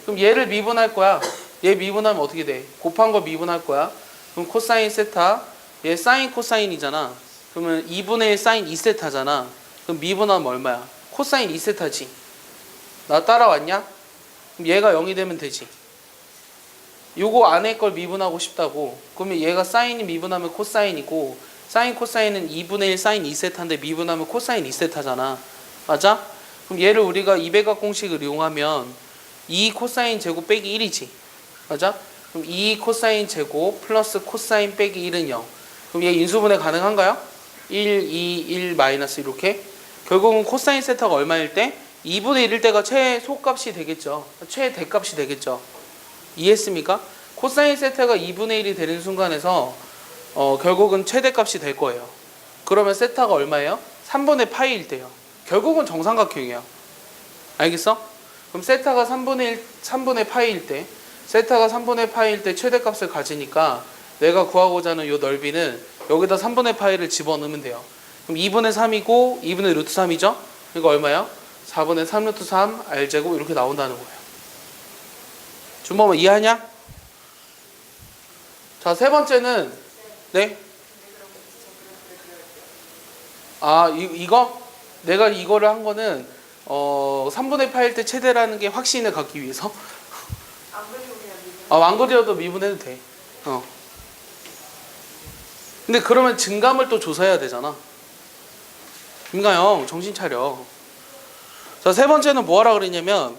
그럼 얘를 미분할 거야. 얘 미분하면 어떻게 돼? 곱한 거 미분할 거야. 그럼 코사인 세타, 얘 사인 코사인이잖아. 그러면 2분의 1 사인 2세타잖아. 그럼 미분하면 얼마야? 코사인 2세타지. 나 따라왔냐? 그럼 얘가 0이 되면 되지. 요거 안에 걸 미분하고 싶다고. 그러면 얘가 사인이 미분하면 코사인이고 사인 코사인은 2분의 1 사인 2세타인데 미분하면 코사인 2세타잖아. 맞아? 그럼 얘를 우리가 이백각 공식을 이용하면 2 코사인 제곱 빼기 1이지. 맞아? 그럼 2 코사인 제곱 플러스 코사인 빼기 1은 0. 그럼 얘 인수분해 가능한가요? 1, 2, 1 마이너스 이렇게. 결국은 코사인 세타가 얼마일 때? 2분의 1일 때가 최소값이 되겠죠. 최대값이 되겠죠. 이해했습니까? 코사인 세타가 2분의 1이 되는 순간에서 결국은 최대값이 될 거예요. 그러면 세타가 얼마예요? 3분의 파이일 때요. 결국은 정삼각형이에요. 알겠어? 그럼 세타가 3분의 파이일 때, 세타가 3분의 파이일 때 최대값을 가지니까 내가 구하고자 하는 이 넓이는 여기다 3분의 파이를 집어넣으면 돼요. 그럼 2분의 3이고 2분의 루트 3이죠? 이거 얼마예요? 4분의 3 루트 3 r제곱 이렇게 나온다는 거예요. 준범아 이해하냐? 자, 세 번째는 네? 아, 이거? 내가 이거를 한 거는 3분의 8일 때 최대라는 게 확신을 갖기 위해서. 안 그리고 그냥 미분. 안 그려도 미분해도 돼. 근데 그러면 증감을 또 조사해야 되잖아. 김가영 정신 차려. 자, 세 번째는 뭐 하라 그랬냐면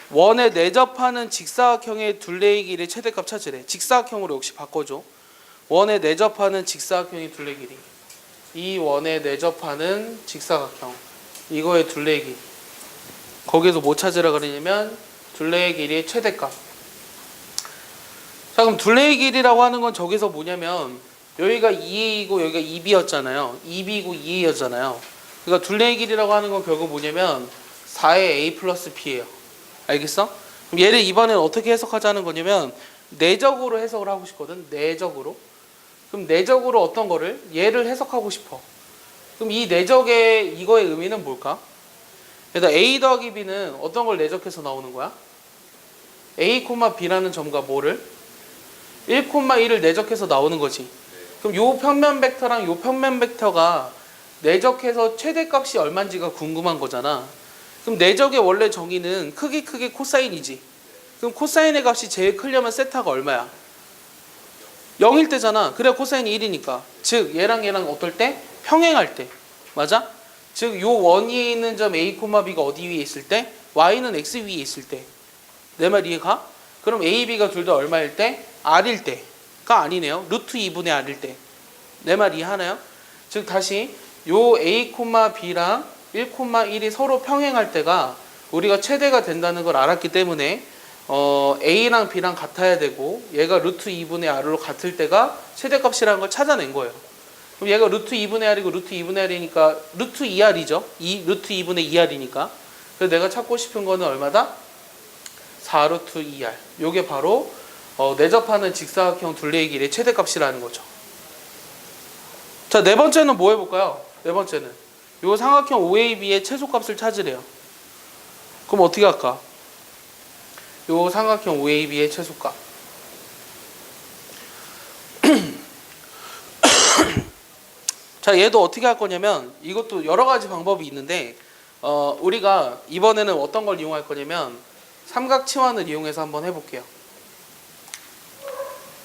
원에 내접하는 직사각형의 둘레의 길이의 최대값 찾으래. 직사각형으로 역시 바꿔줘. 원에 내접하는 직사각형의 둘레 길이. 이 원에 내접하는 직사각형. 이거의 둘레의 길이. 거기에서 뭐 찾으라 그러냐면 둘레의 길이의 최대값. 자, 그럼 둘레의 길이라고 하는 건 저기서 뭐냐면 여기가 2a이고 여기가 2b였잖아요. 2b이고 2a였잖아요. 그러니까 둘레의 길이라고 하는 건 결국 뭐냐면 4의 a 플러스 b예요. 알겠어? 그럼 얘를 이번엔 어떻게 해석하자는 거냐면 내적으로 해석을 하고 싶거든. 내적으로. 그럼 내적으로 어떤 거를? 얘를 해석하고 싶어. 그럼 이 내적의 이거의 의미는 뭘까? 일단 a 더하기 b는 어떤 걸 내적해서 나오는 거야? a, b라는 점과 뭐를? 1, 1을 내적해서 나오는 거지. 그럼 요 평면 벡터랑 요 평면 벡터가 내적해서 최대값이 얼마인지가 궁금한 거잖아. 그럼 내적의 원래 정의는 크게 코사인이지. 그럼 코사인의 값이 제일 크려면 세타가 얼마야? 0일 때잖아. 그래야 코사인이 1이니까. 즉 얘랑 어떨 때? 평행할 때. 맞아? 즉 요 원 위에 있는 점 a, b가 어디 위에 있을 때? y는 x 위에 있을 때. 내 말 이해가? 그럼 a, b가 둘 다 얼마일 때? r일 때가 아니네요. 루트 2분의 r일 때. 내 말 이해하나요? 즉 다시 요 a, b랑 1, 1이 서로 평행할 때가 우리가 최대가 된다는 걸 알았기 때문에 a랑 b랑 같아야 되고 얘가 루트 2분의 r로 같을 때가 최대값이라는 걸 찾아낸 거예요. 그럼 얘가 루트 2분의 r이고 루트 2분의 r이니까 루트 2r이죠. 루트 2분의 2r이니까. 그래서 내가 찾고 싶은 거는 얼마다? 4루트 2r. 요게 바로 내접하는 직사각형 둘레의 길이의 최대값이라는 거죠. 자, 네 번째는 뭐 해볼까요? 네 번째는 요 삼각형 OAB의 최소값을 찾으래요. 그럼 어떻게 할까? 요 삼각형 OAB의 최소값. 자, 얘도 어떻게 할 거냐면 이것도 여러 가지 방법이 있는데 우리가 이번에는 어떤 걸 이용할 거냐면 삼각치환을 이용해서 한번 해볼게요.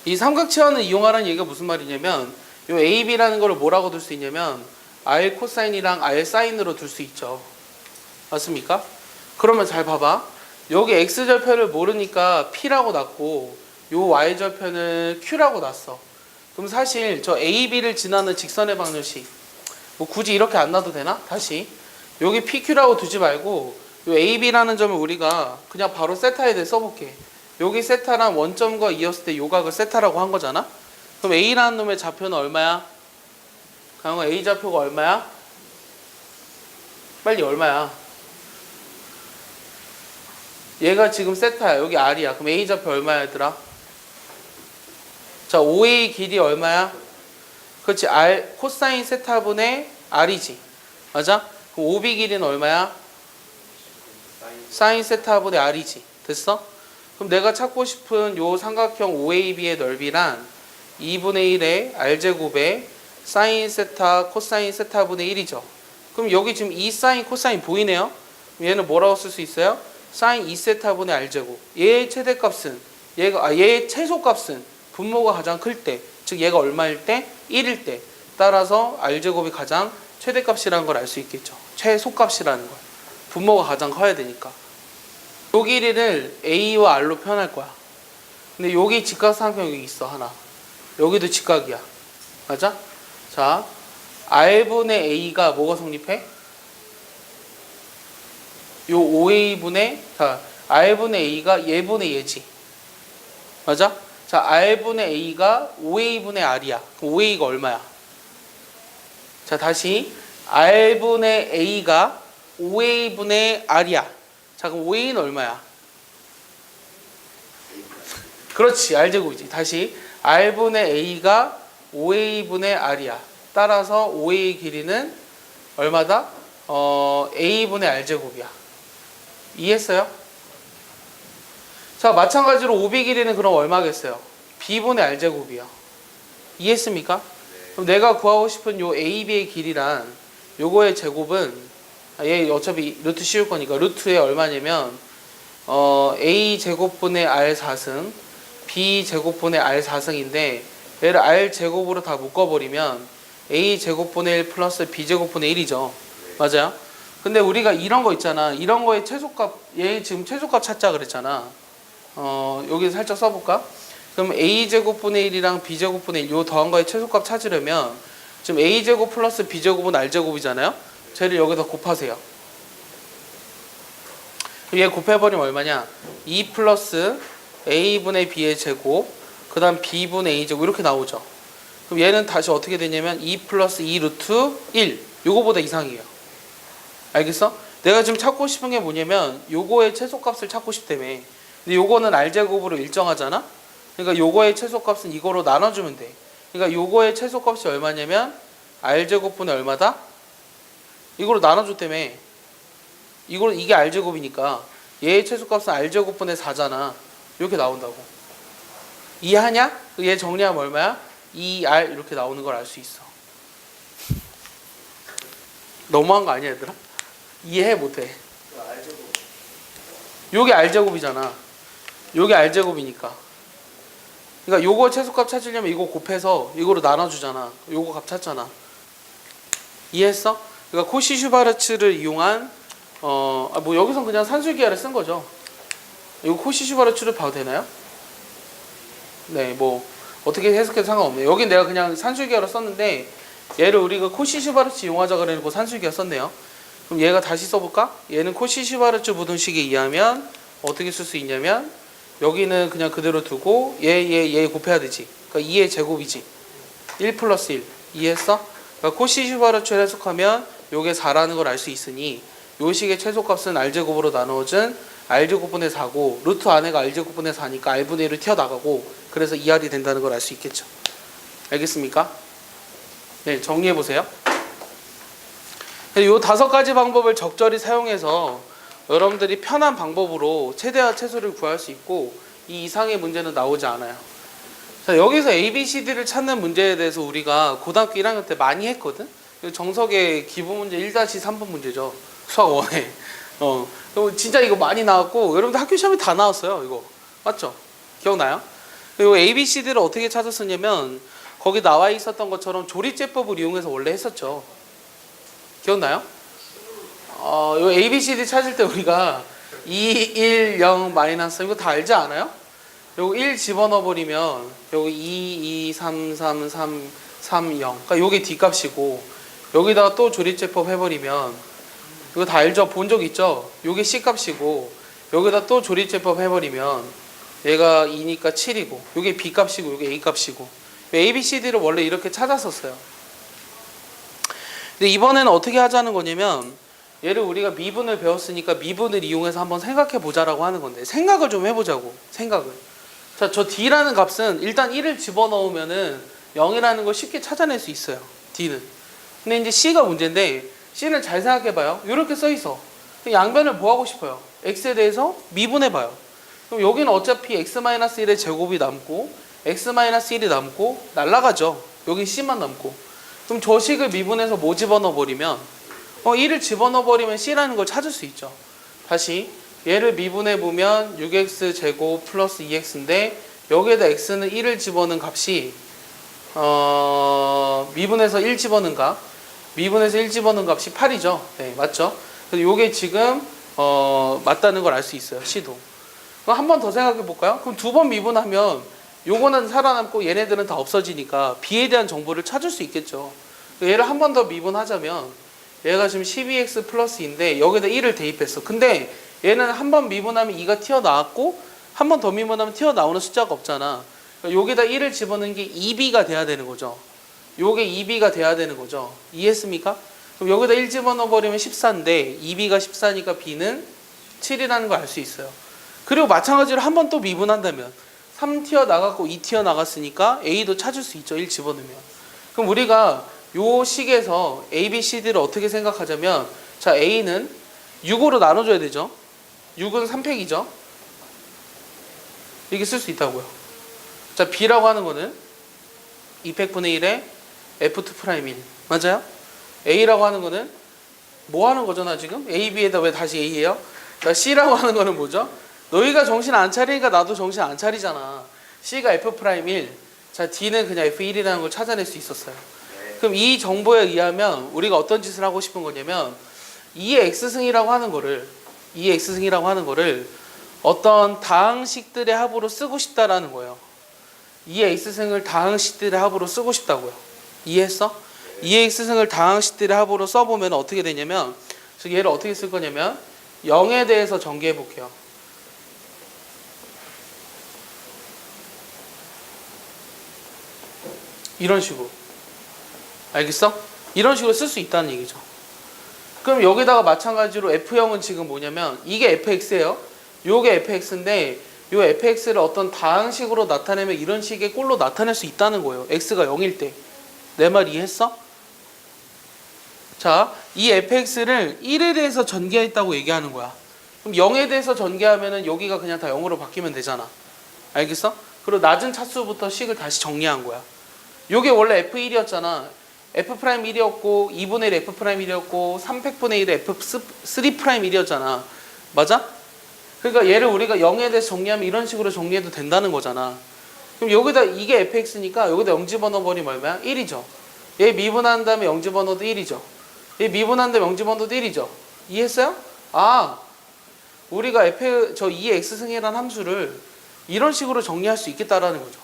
이 삼각치환을 이용하라는 얘기가 무슨 말이냐면 요 AB라는 거를 뭐라고 둘 수 있냐면 R 코사인이랑 R 사인으로 둘 수 있죠. 맞습니까? 그러면 잘 봐봐. 여기 X절편을 모르니까 P라고 놨고 요 Y절편을 Q라고 놨어. 그럼 사실 저 AB를 지나는 직선의 방정식 뭐 굳이 이렇게 안 놔도 되나? 다시 여기 PQ라고 두지 말고 요 AB라는 점을 우리가 그냥 바로 세타에 대해 써볼게. 여기 세타랑 원점과 이었을 때 요각을 세타라고 한 거잖아. 그럼 A라는 놈의 좌표는 얼마야? 강호 A 좌표가 얼마야? 빨리 얼마야? 얘가 지금 세타야. 여기 R이야. 그럼 A 좌표 얼마야 얘들아? 자, OA 길이 얼마야? 그렇지. R 코사인 세타분의 R이지. 맞아? 그럼 OB 길이는 얼마야? 사인 세타분의 R이지. 됐어? 그럼 내가 찾고 싶은 요 삼각형 OAB의 넓이란 2분의 1의 R제곱에 사인 세타 코사인 세타분의 1이죠. 그럼 여기 지금 2 사인 코사인 보이네요? 얘는 뭐라고 쓸 수 있어요? 사인 2세타분의 R제곱. 얘의 최대값은 얘의 최소값은 분모가 가장 클 때, 즉 얘가 얼마일 때? 1일 때. 따라서 R제곱이 가장 최대값이라는 걸 알 수 있겠죠. 최소값이라는 걸. 분모가 가장 커야 되니까. 요 길이를 A와 R로 표현할 거야. 근데 여기 직각삼각형이 여기 있어 하나. 여기도 직각이야. 맞아? 자, R분의 A가 뭐가 성립해? 요 5a분의 자 r분의 a가 얘분의 얘지. 맞아? 자 r분의 a가 5a분의 r이야. 그럼 5a가 얼마야? 자 다시 r분의 a가 5a분의 r이야. 자 그럼 5a는 얼마야? 그렇지 r제곱이지. 다시 r분의 a가 5a분의 r이야. 따라서 5a 길이는 얼마다? a분의 r제곱이야. 이해했어요? 자 마찬가지로 5b 길이는 그럼 얼마겠어요? b분의 r제곱이요. 이해했습니까? 그럼 내가 구하고 싶은 요 ab의 길이란 요거의 제곱은 얘 어차피 루트 씌울 거니까 루트에 얼마냐면 a 제곱분의 r 4승 b 제곱분의 r 4승인데 얘를 r 제곱으로 다 묶어버리면 a 제곱분의 1 플러스 b 제곱분의 1이죠. 맞아요? 근데 우리가 이런 거 있잖아. 이런 거의 최소값 얘 지금 최소값 찾자 그랬잖아. 여기 살짝 써볼까? 그럼 a 제곱분의 1이랑 b 제곱분의 1 요 더한 거의 최소값 찾으려면 지금 a 제곱 플러스 b 제곱은 r 제곱이잖아요. 쟤를 여기다 곱하세요. 얘 곱해버리면 얼마냐? 2 플러스 a분의 b의 제곱 그 다음 b분의 a 제곱 이렇게 나오죠. 그럼 얘는 다시 어떻게 되냐면 2 플러스 2 루트 1 요거보다 이상이에요. 알겠어? 내가 지금 찾고 싶은 게 뭐냐면 요거의 최소값을 찾고 싶다며. 근데 요거는 r제곱으로 일정하잖아? 그러니까 요거의 최소값은 이거로 나눠주면 돼. 그러니까 요거의 최소값이 얼마냐면 r제곱분의 얼마다? 이거로 나눠줬다며. 이게 r제곱이니까 얘의 최소값은 r제곱분의 4잖아. 이렇게 나온다고. 이해하냐? 얘 정리하면 얼마야? 2r 이렇게 나오는 걸 알 수 있어. 너무한 거 아니야 얘들아? 이해해 못해? 요게 r제곱이잖아. 요게 r제곱이니까. 그러니까 요거 최소값 찾으려면 이거 곱해서 이거로 나눠주잖아. 요거 값 찾잖아. 이해했어? 그러니까 코시-슈바르츠를 이용한 뭐 여기선 그냥 산술기하를 쓴 거죠. 이거 코시-슈바르츠를 봐도 되나요? 네, 뭐 어떻게 해석해도 상관없네요. 여긴 내가 그냥 산술기하로 썼는데 얘를 우리가 코시-슈바르츠 이용하자 그래놓고 산술기하 썼네요. 그럼 얘가 다시 써볼까? 얘는 코시-슈바르츠 부등식에 의하면 어떻게 쓸 수 있냐면 여기는 그냥 그대로 두고 얘 곱해야 되지. 그러니까 2의 제곱이지. 1 플러스 1. 이해했어? 그러니까 코시-슈바르츠를 해석하면 요게 4라는 걸 알 수 있으니 요 식의 최소값은 r제곱으로 나누어진 r제곱분의 4고 루트 안에가 r제곱분의 4니까 r분의 1을 튀어나가고 그래서 2r이 된다는 걸 알 수 있겠죠. 알겠습니까? 네, 정리해보세요. 요 5가지 방법을 적절히 사용해서 여러분들이 편한 방법으로 최대와 최소를 구할 수 있고 이 이상의 문제는 나오지 않아요. 자, 여기서 ABCD를 찾는 문제에 대해서 우리가 고등학교 1학년 때 많이 했거든. 정석의 기본 문제 1-3번 문제죠. 수학 1에. 진짜 이거 많이 나왔고 여러분들 학교 시험에 다 나왔어요. 이거 맞죠? 기억나요? 그리고 ABCD를 어떻게 찾았었냐면 거기 나와 있었던 것처럼 조립제법을 이용해서 원래 했었죠. 기억나요? 요 ABCD 찾을 때 우리가 2, 1, 0, 마이너스 이거 다 알지 않아요? 요거 1 집어넣어 버리면 요거 2, 2, 3, 3, 3, 3, 0 그러니까 요게 D값이고 여기다가 또 조립제법 해버리면 이거 다 알죠? 본 적 있죠? 요게 C값이고 여기다 또 조립제법 해버리면 얘가 2니까 7이고 요게 B값이고 요게 A값이고 ABCD를 원래 이렇게 찾았었어요. 근데 이번에는 어떻게 하자는 거냐면 얘를 우리가 미분을 배웠으니까 미분을 이용해서 한번 생각해 보자라고 하는 건데 생각을 좀 해보자고. 생각을. 자, 저 D라는 값은 일단 1을 집어넣으면은 0이라는 걸 쉽게 찾아낼 수 있어요. D는. 근데 이제 C가 문제인데 C는 잘 생각해봐요. 이렇게 써있어. 양변을 뭐 하고 싶어요? X에 대해서 미분해봐요. 그럼 여기는 어차피 X-1의 제곱이 남고 X-1이 남고 날라가죠. 여기 C만 남고. 그럼 저 식을 미분해서 뭐 집어넣어버리면 1을 집어넣어버리면 C라는 걸 찾을 수 있죠. 다시 얘를 미분해보면 6x 제곱 플러스 2x인데 여기에다 x는 1을 집어넣은 값이 미분해서 1 집어넣은 값 미분해서 1 집어넣은 값이 8이죠. 네, 맞죠? 그래서 요게 지금 맞다는 걸 알 수 있어요. C도. 그럼 한 번 더 생각해 볼까요? 그럼 2번 미분하면 요거는 살아남고 얘네들은 다 없어지니까 B에 대한 정보를 찾을 수 있겠죠. 얘를 한 번 더 미분하자면 얘가 지금 12x 플러스 2인데 여기다 1을 대입했어. 근데 얘는 한 번 미분하면 2가 튀어나왔고 한 번 더 미분하면 튀어나오는 숫자가 없잖아. 그러니까 여기다 1을 집어넣는 게 2b가 돼야 되는 거죠. 요게 2b가 돼야 되는 거죠. 이해했습니까? 그럼 여기다 1 집어넣어버리면 14인데 2b가 14니까 b는 7이라는 걸 알 수 있어요. 그리고 마찬가지로 한 번 또 미분한다면 3 튀어나갔고 2 튀어나갔으니까 a도 찾을 수 있죠. 1 집어넣으면. 그럼 우리가 요 식에서 a, b, c, d를 어떻게 생각하자면 자 a는 6으로 나눠줘야 되죠. 6은 3팩이죠. 이렇게 쓸 수 있다고요. 자 b라고 하는 거는 2팩분의 1에 f2'1 맞아요? a라고 하는 거는 뭐 하는 거죠 나 지금? a, b에다 왜 다시 a예요? 자 c라고 하는 거는 뭐죠? 너희가 정신 안 차리니까 나도 정신 안 차리잖아. c가 f'1 자 d는 그냥 f1이라는 걸 찾아낼 수 있었어요. 그럼 이 정보에 의하면 우리가 어떤 짓을 하고 싶은 거냐면 2의 x승이라고 하는 거를 어떤 다항식들의 합으로 쓰고 싶다라는 거예요. 2의 x승을 다항식들의 합으로 쓰고 싶다고요. 이해했어? 2의 x승을 다항식들의 합으로 써보면 어떻게 되냐면 즉 얘를 어떻게 쓸 거냐면 0에 대해서 전개해 볼게요. 이런 식으로. 알겠어? 이런 식으로 쓸 수 있다는 얘기죠. 그럼 여기다가 마찬가지로 F0은 지금 뭐냐면 이게 fx예요. 요게 fx인데 요 fx를 어떤 다항식으로 나타내면 이런 식의 꼴로 나타낼 수 있다는 거예요. x가 0일 때. 내 말 이해했어? 자, 이 fx를 1에 대해서 전개했다고 얘기하는 거야. 그럼 0에 대해서 전개하면은 여기가 그냥 다 0으로 바뀌면 되잖아. 알겠어? 그리고 낮은 차수부터 식을 다시 정리한 거야. 요게 원래 f1이었잖아. f'1이었고 2분의 1 f'1이었고 3팩분의 1 f3'1이었잖아. 맞아? 그러니까 얘를 우리가 0에 대해서 정리하면 이런 식으로 정리해도 된다는 거잖아. 그럼 여기다 이게 fx니까 여기다 0 집어넣어버리면 얼마야? 1이죠. 얘 미분한 다음에 0 집어넣어도 1이죠. 얘 미분한 다음에 0 집어넣어도 1이죠. 이해했어요? 아, 우리가 저 2의 x승이라는 함수를 이런 식으로 정리할 수 있겠다라는 거죠.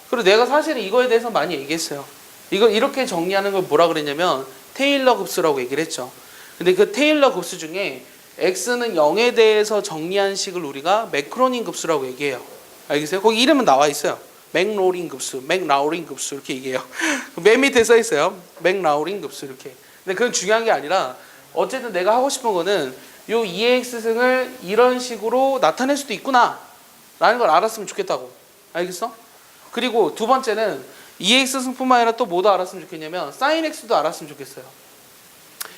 그리고 내가 사실은 이거에 대해서 많이 얘기했어요. 이거 이렇게 정리하는 걸 뭐라 그랬냐면 테일러 급수라고 얘기를 했죠. 근데 그 테일러 급수 중에 x는 0에 대해서 정리한 식을 우리가 매크로닌 급수라고 얘기해요. 알겠어요? 거기 이름은 나와 있어요. 맥로린 급수, 맥라우린 급수 이렇게 얘기해요. 맨 밑에 써 있어요. 맥라우린 급수 이렇게. 근데 그건 중요한 게 아니라 어쨌든 내가 하고 싶은 거는 요 2x승을 이런 식으로 나타낼 수도 있구나 라는 걸 알았으면 좋겠다고. 알겠어? 그리고 두 번째는 2x승뿐만 아니라 또 뭐도 알았으면 좋겠냐면 sin x도 알았으면 좋겠어요.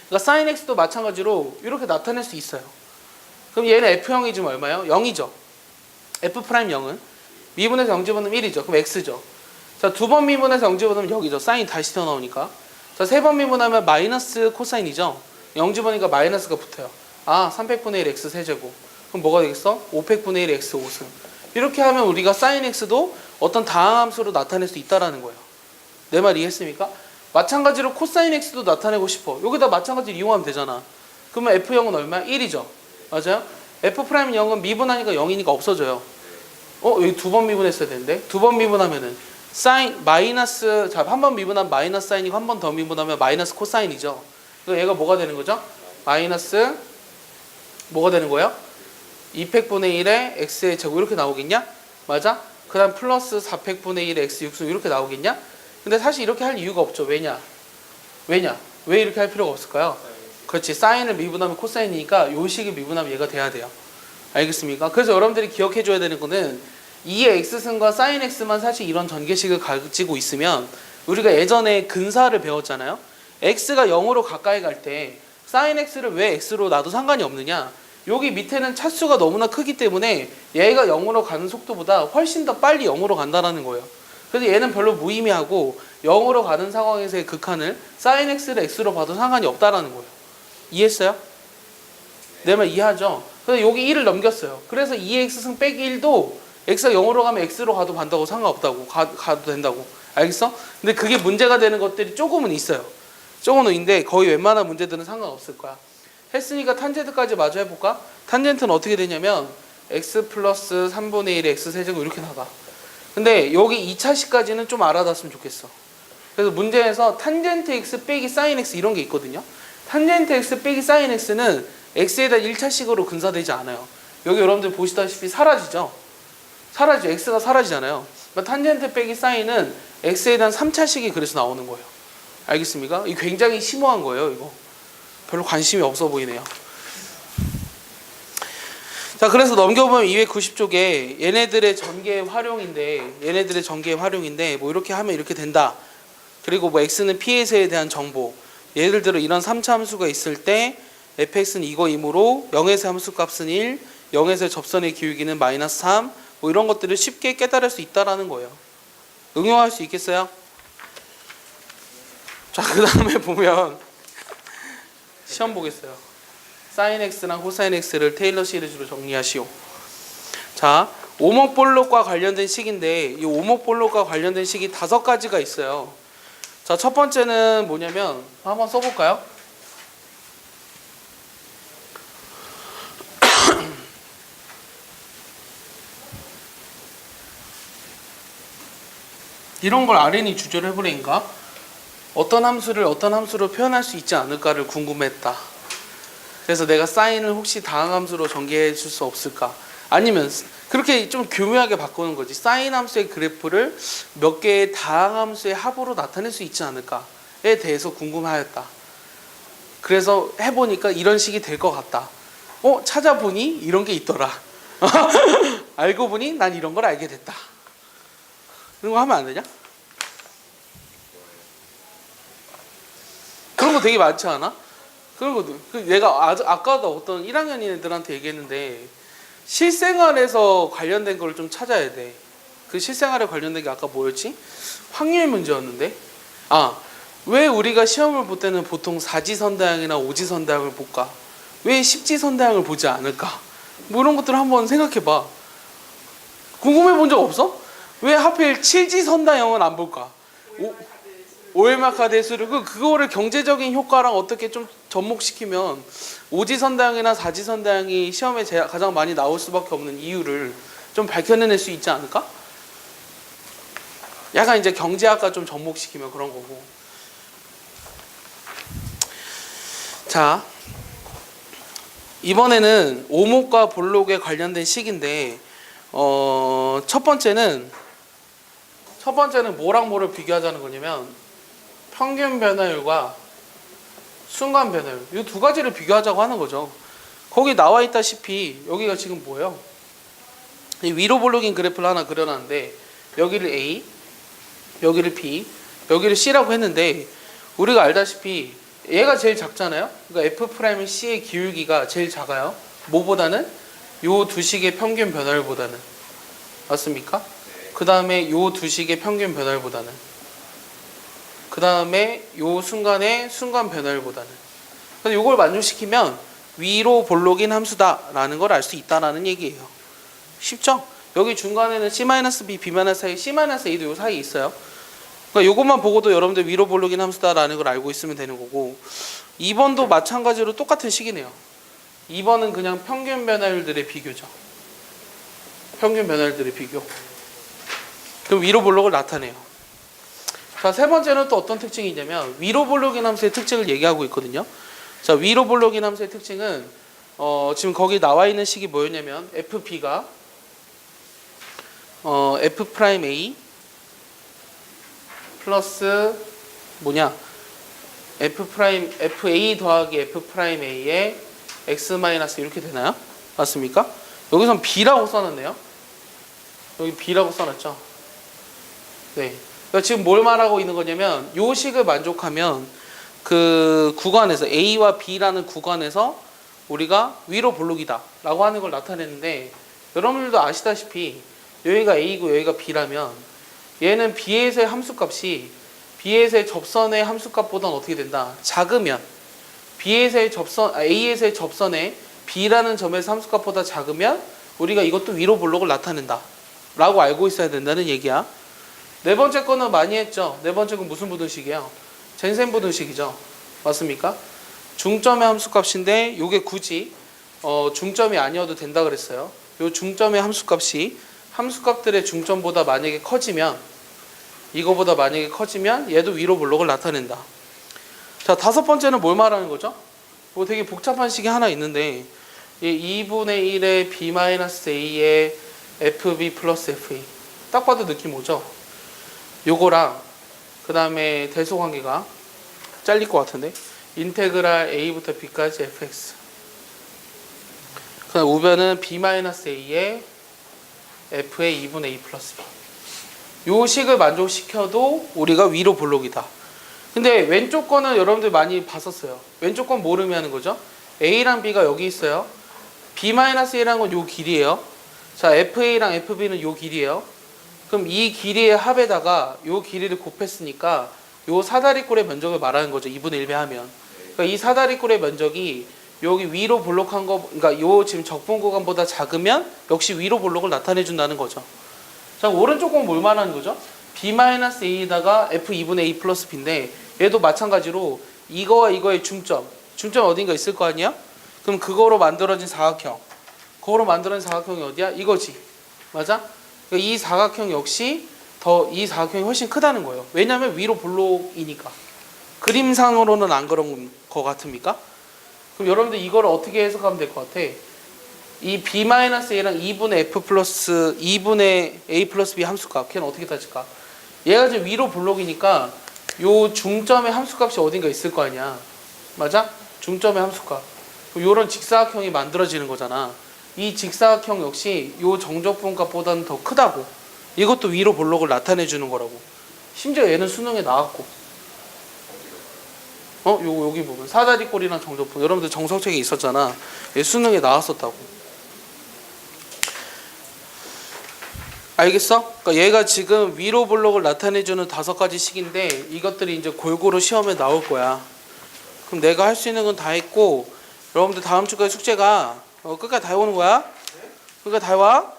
그러니까 sin x도 마찬가지로 이렇게 나타낼 수 있어요. 그럼 얘는 f0이 지금 얼마예요? 0이죠. f'0은 미분해서 0 집어넣으면 1이죠. 그럼 x죠. 자, 두 번 미분해서 0 집어넣으면 여기죠. 사인 다시 튀어나오니까. 자, 세 번 미분하면 마이너스 코사인이죠. 0 집어넣으니까 마이너스가 붙어요. 아, 3팩분의 1 x 세제곱. 그럼 뭐가 되겠어? 5팩분의 1 x 5승. 이렇게 하면 우리가 sin x도 어떤 다항함수로 나타낼 수 있다라는 거예요. 내 말 이해했습니까? 마찬가지로 코사인 x도 나타내고 싶어. 여기다 마찬가지로 이용하면 되잖아. 그러면 f0은 얼마야? 1이죠. 맞아요? f'0은 미분하니까 0이니까 없어져요. 여기 두 번 미분했어야 되는데 두 번 미분하면은 사인 마이너스 자 한 번 미분하면 마이너스 사인이고 한 번 더 미분하면 마이너스 코사인이죠. 그래서 얘가 뭐가 되는 거죠? 마이너스 뭐가 되는 거예요? 2팩분의 1에 x의 제곱 이렇게 나오겠냐? 맞아? 그 다음 플러스 4팩분의 1에 x 6승 이렇게 나오겠냐? 근데 사실 이렇게 할 이유가 없죠. 왜냐? 왜 이렇게 할 필요가 없을까요? 그렇지. 사인을 미분하면 코사인이니까 요 식을 미분하면 얘가 돼야 돼요. 알겠습니까? 그래서 여러분들이 기억해 줘야 되는 거는 2의 x승과 sin x만 사실 이런 전개식을 가지고 있으면 우리가 예전에 근사를 배웠잖아요. x가 0으로 가까이 갈 때 sin x를 왜 x로 놔도 상관이 없느냐? 여기 밑에는 차수가 너무나 크기 때문에 얘가 0으로 가는 속도보다 훨씬 더 빨리 0으로 간다는 거예요. 그래서 얘는 별로 무의미하고 0으로 가는 상황에서의 극한을 sin x를 x로 봐도 상관이 없다라는 거예요. 이해했어요? 내 말 이해하죠? 그래서 여기 1을 넘겼어요. 그래서 2x승 빼기 1도 x가 0으로 가면 x로 가도 간다고 상관없다고 가도 된다고. 알겠어? 근데 그게 문제가 되는 것들이 조금은 있어요. 조금은 있는데 거의 웬만한 문제들은 상관없을 거야. 했으니까 탄젠트까지 마저 해볼까? 탄젠트는 어떻게 되냐면 x 플러스 3분의 1의 x 세제곱 이렇게 나가. 근데 여기 2차식까지는 좀 알아놨으면 좋겠어. 그래서 문제에서 탄젠트 x 빼기 사인 x 이런 게 있거든요. 탄젠트 x 빼기 사인 x는 x에다 1차식으로 근사되지 않아요. 여기 여러분들 보시다시피 사라지죠. 사라지죠. x가 사라지잖아요. 그러니까 탄젠트 빼기 사인은 x에 대한 3차식이 그래서 나오는 거예요. 알겠습니까? 이거 굉장히 심오한 거예요. 이거 별로 관심이 없어 보이네요. 자, 그래서 넘겨보면 290쪽에 얘네들의 전개 활용인데 뭐 이렇게 하면 이렇게 된다. 그리고 뭐 x는 p에서에 대한 정보. 예를 들어 이런 3차 함수가 있을 때 fx는 이거이므로 0에서 함수 값은 1, 0에서 접선의 기울기는 마이너스 3, 뭐 이런 것들을 쉽게 깨달을 수 있다라는 거예요. 응용할 수 있겠어요? 자, 그 다음에 보면 시험 보겠어요. 사인 x랑 코사인 x를 테일러 시리즈로 정리하시오. 자, 오목볼록과 관련된 식인데 이 오목볼록과 관련된 식이 5가지가 있어요. 자, 첫 번째는 뭐냐면 한번 써볼까요? 이런 걸 RN이 주제로 해보라니까 어떤 함수를 어떤 함수로 표현할 수 있지 않을까를 궁금했다. 그래서 내가 사인을 혹시 다항함수로 전개해 줄 수 없을까? 아니면 그렇게 좀 교묘하게 바꾸는 거지. 사인 함수의 그래프를 몇 개의 다항함수의 합으로 나타낼 수 있지 않을까에 대해서 궁금하였다. 그래서 해보니까 이런 식이 될 것 같다. 찾아보니 이런 게 있더라. 알고 보니 난 이런 걸 알게 됐다. 그런 거 하면 안 되냐? 그런 거 되게 많지 않아? 그런 거 내가 아까도 어떤 1학년 애들한테 얘기했는데 실생활에서 관련된 걸 좀 찾아야 돼. 그 실생활에 관련된 게 아까 뭐였지? 확률 문제였는데. 왜 우리가 시험을 볼 때는 보통 4지선다형이나 5지선다형을 볼까? 왜 10지선다형을 보지 않을까? 뭐 이런 것들을 한번 생각해 봐. 궁금해 본 적 없어? 왜 하필 7지선다형은 안 볼까? 오일마카 대수를 그거를 경제적인 효과랑 어떻게 좀 접목시키면 5지선다형이나 4지선다형이 시험에 가장 많이 나올 수밖에 없는 이유를 좀 밝혀낼 수 있지 않을까? 약간 이제 경제학과 좀 접목시키면 그런 거고. 자, 이번에는 오목과 볼록에 관련된 식인데 첫 번째는 뭐랑 뭐를 비교하자는 거냐면 평균 변화율과 순간 변화율 이 두 가지를 비교하자고 하는 거죠. 거기 나와 있다시피 여기가 지금 뭐예요? 이 위로 볼록인 그래프를 하나 그려놨는데 여기를 A, 여기를 B, 여기를 C라고 했는데 우리가 알다시피 얘가 제일 작잖아요. 그러니까 F'C의 기울기가 제일 작아요. 뭐보다는 요 두 식의 평균 변화율보다는. 맞습니까? 그 다음에 요 두 식의 평균 변화율보다는. 그 다음에 요 순간의 순간 변화율보다는. 그래서 요걸 만족시키면 위로 볼록인 함수다라는 걸 알 수 있다라는 얘기예요. 쉽죠? 여기 중간에는 C-B, B-A, C-A도 요 사이에 있어요. 그러니까 요것만 보고도 여러분들 위로 볼록인 함수다라는 걸 알고 있으면 되는 거고 2번도 마찬가지로 똑같은 식이네요. 2번은 그냥 평균 변화율들의 비교죠. 평균 변화율들의 비교. 그럼 위로 볼록을 나타내요. 자, 세 번째는 또 어떤 특징이 있냐면 위로 볼록인 함수의 특징을 얘기하고 있거든요. 자, 위로 볼록인 함수의 특징은 지금 거기 나와 있는 식이 뭐였냐면 FP가 F'A 플러스 뭐냐? FA 더하기 F'A에 X 마이너스 이렇게 되나요? 맞습니까? 여기선 B라고 써놨네요. 여기 B라고 써놨죠. 네. 그러니까 지금 뭘 말하고 있는 거냐면 요 식을 만족하면 그 구간에서 A와 B라는 구간에서 우리가 위로 볼록이다 라고 하는 걸 나타내는데 여러분들도 아시다시피 여기가 A고 여기가 B라면 얘는 B에서의 함수값이 B에서의 접선의 함수값보다는 어떻게 된다? 작으면 A에서의 접선의 B라는 점에서 함수값보다 작으면 우리가 이것도 위로 볼록을 나타낸다 라고 알고 있어야 된다는 얘기야. 네 번째 거는 많이 했죠. 네 번째 건 무슨 부등식이에요? 젠센 부등식이죠. 맞습니까? 중점의 함수값인데 이게 굳이 중점이 아니어도 된다 그랬어요. 이 중점의 함수값이 함수값들의 중점보다 만약에 커지면 이거보다 만약에 커지면 얘도 위로 볼록을 나타낸다. 자, 다섯 번째는 뭘 말하는 거죠? 뭐 되게 복잡한 식이 하나 있는데 이 2분의 1의 b-a의 fb 플러스 fa 딱 봐도 느낌 오죠? 요거랑 그 다음에 대소관계가 잘릴 것 같은데 인테그랄 a부터 b까지 fx 그 다음 우변은 b-a의 f의 2분의 2 플러스 b 요 식을 만족시켜도 우리가 위로 볼록이다. 근데 왼쪽 거는 여러분들 많이 봤었어요. 왼쪽 건 뭘 의미하는 거죠? a랑 b가 여기 있어요. b-a라는 건 요 길이에요. 자, fa랑 fb는 요 길이에요. 그럼 이 길이의 합에다가 요 길이를 곱했으니까 요 사다리꼴의 면적을 말하는 거죠. 2분의 1배 하면. 그러니까 이 사다리꼴의 면적이 여기 위로 볼록한 거, 그러니까 요 지금 적분 구간보다 작으면 역시 위로 볼록을 나타내 준다는 거죠. 자, 오른쪽 건 뭘 말하는 거죠? b-a에다가 f 2분의 2 플러스 b인데 얘도 마찬가지로 이거와 이거의 중점 어딘가 있을 거 아니야? 그럼 그거로 만들어진 사각형 그거로 만들어진 사각형이 어디야? 이거지. 맞아? 그러니까 이 사각형 역시 이 사각형이 훨씬 크다는 거예요. 왜냐하면 위로 볼록이니까. 그림상으로는 안 그런 거 같습니까? 그럼 여러분들 이거를 어떻게 해석하면 될 것 같아? 이 b-a랑 2분의 f 플러스 2분의 a 플러스 b 함수값 걔는 어떻게 따질까? 얘가 지금 위로 볼록이니까 요 중점의 함수값이 어딘가 있을 거 아니야. 맞아? 중점의 함수값. 요런 직사각형이 만들어지는 거잖아. 이 직사각형 역시 요 정적분 값보다는 더 크다고. 이것도 위로 볼록을 나타내 주는 거라고. 심지어 얘는 수능에 나왔고. 여기 보면 사다리꼴이랑 정적분. 여러분들 정석책에 있었잖아. 얘 수능에 나왔었다고. 알겠어? 그러니까 얘가 지금 위로 볼록을 나타내주는 5가지 식인데 이것들이 이제 골고루 시험에 나올 거야. 그럼 내가 할 수 있는 건 다 했고 여러분들 다음 주까지 숙제가 끝까지 다 해오는 거야? 끝까지 다 해와?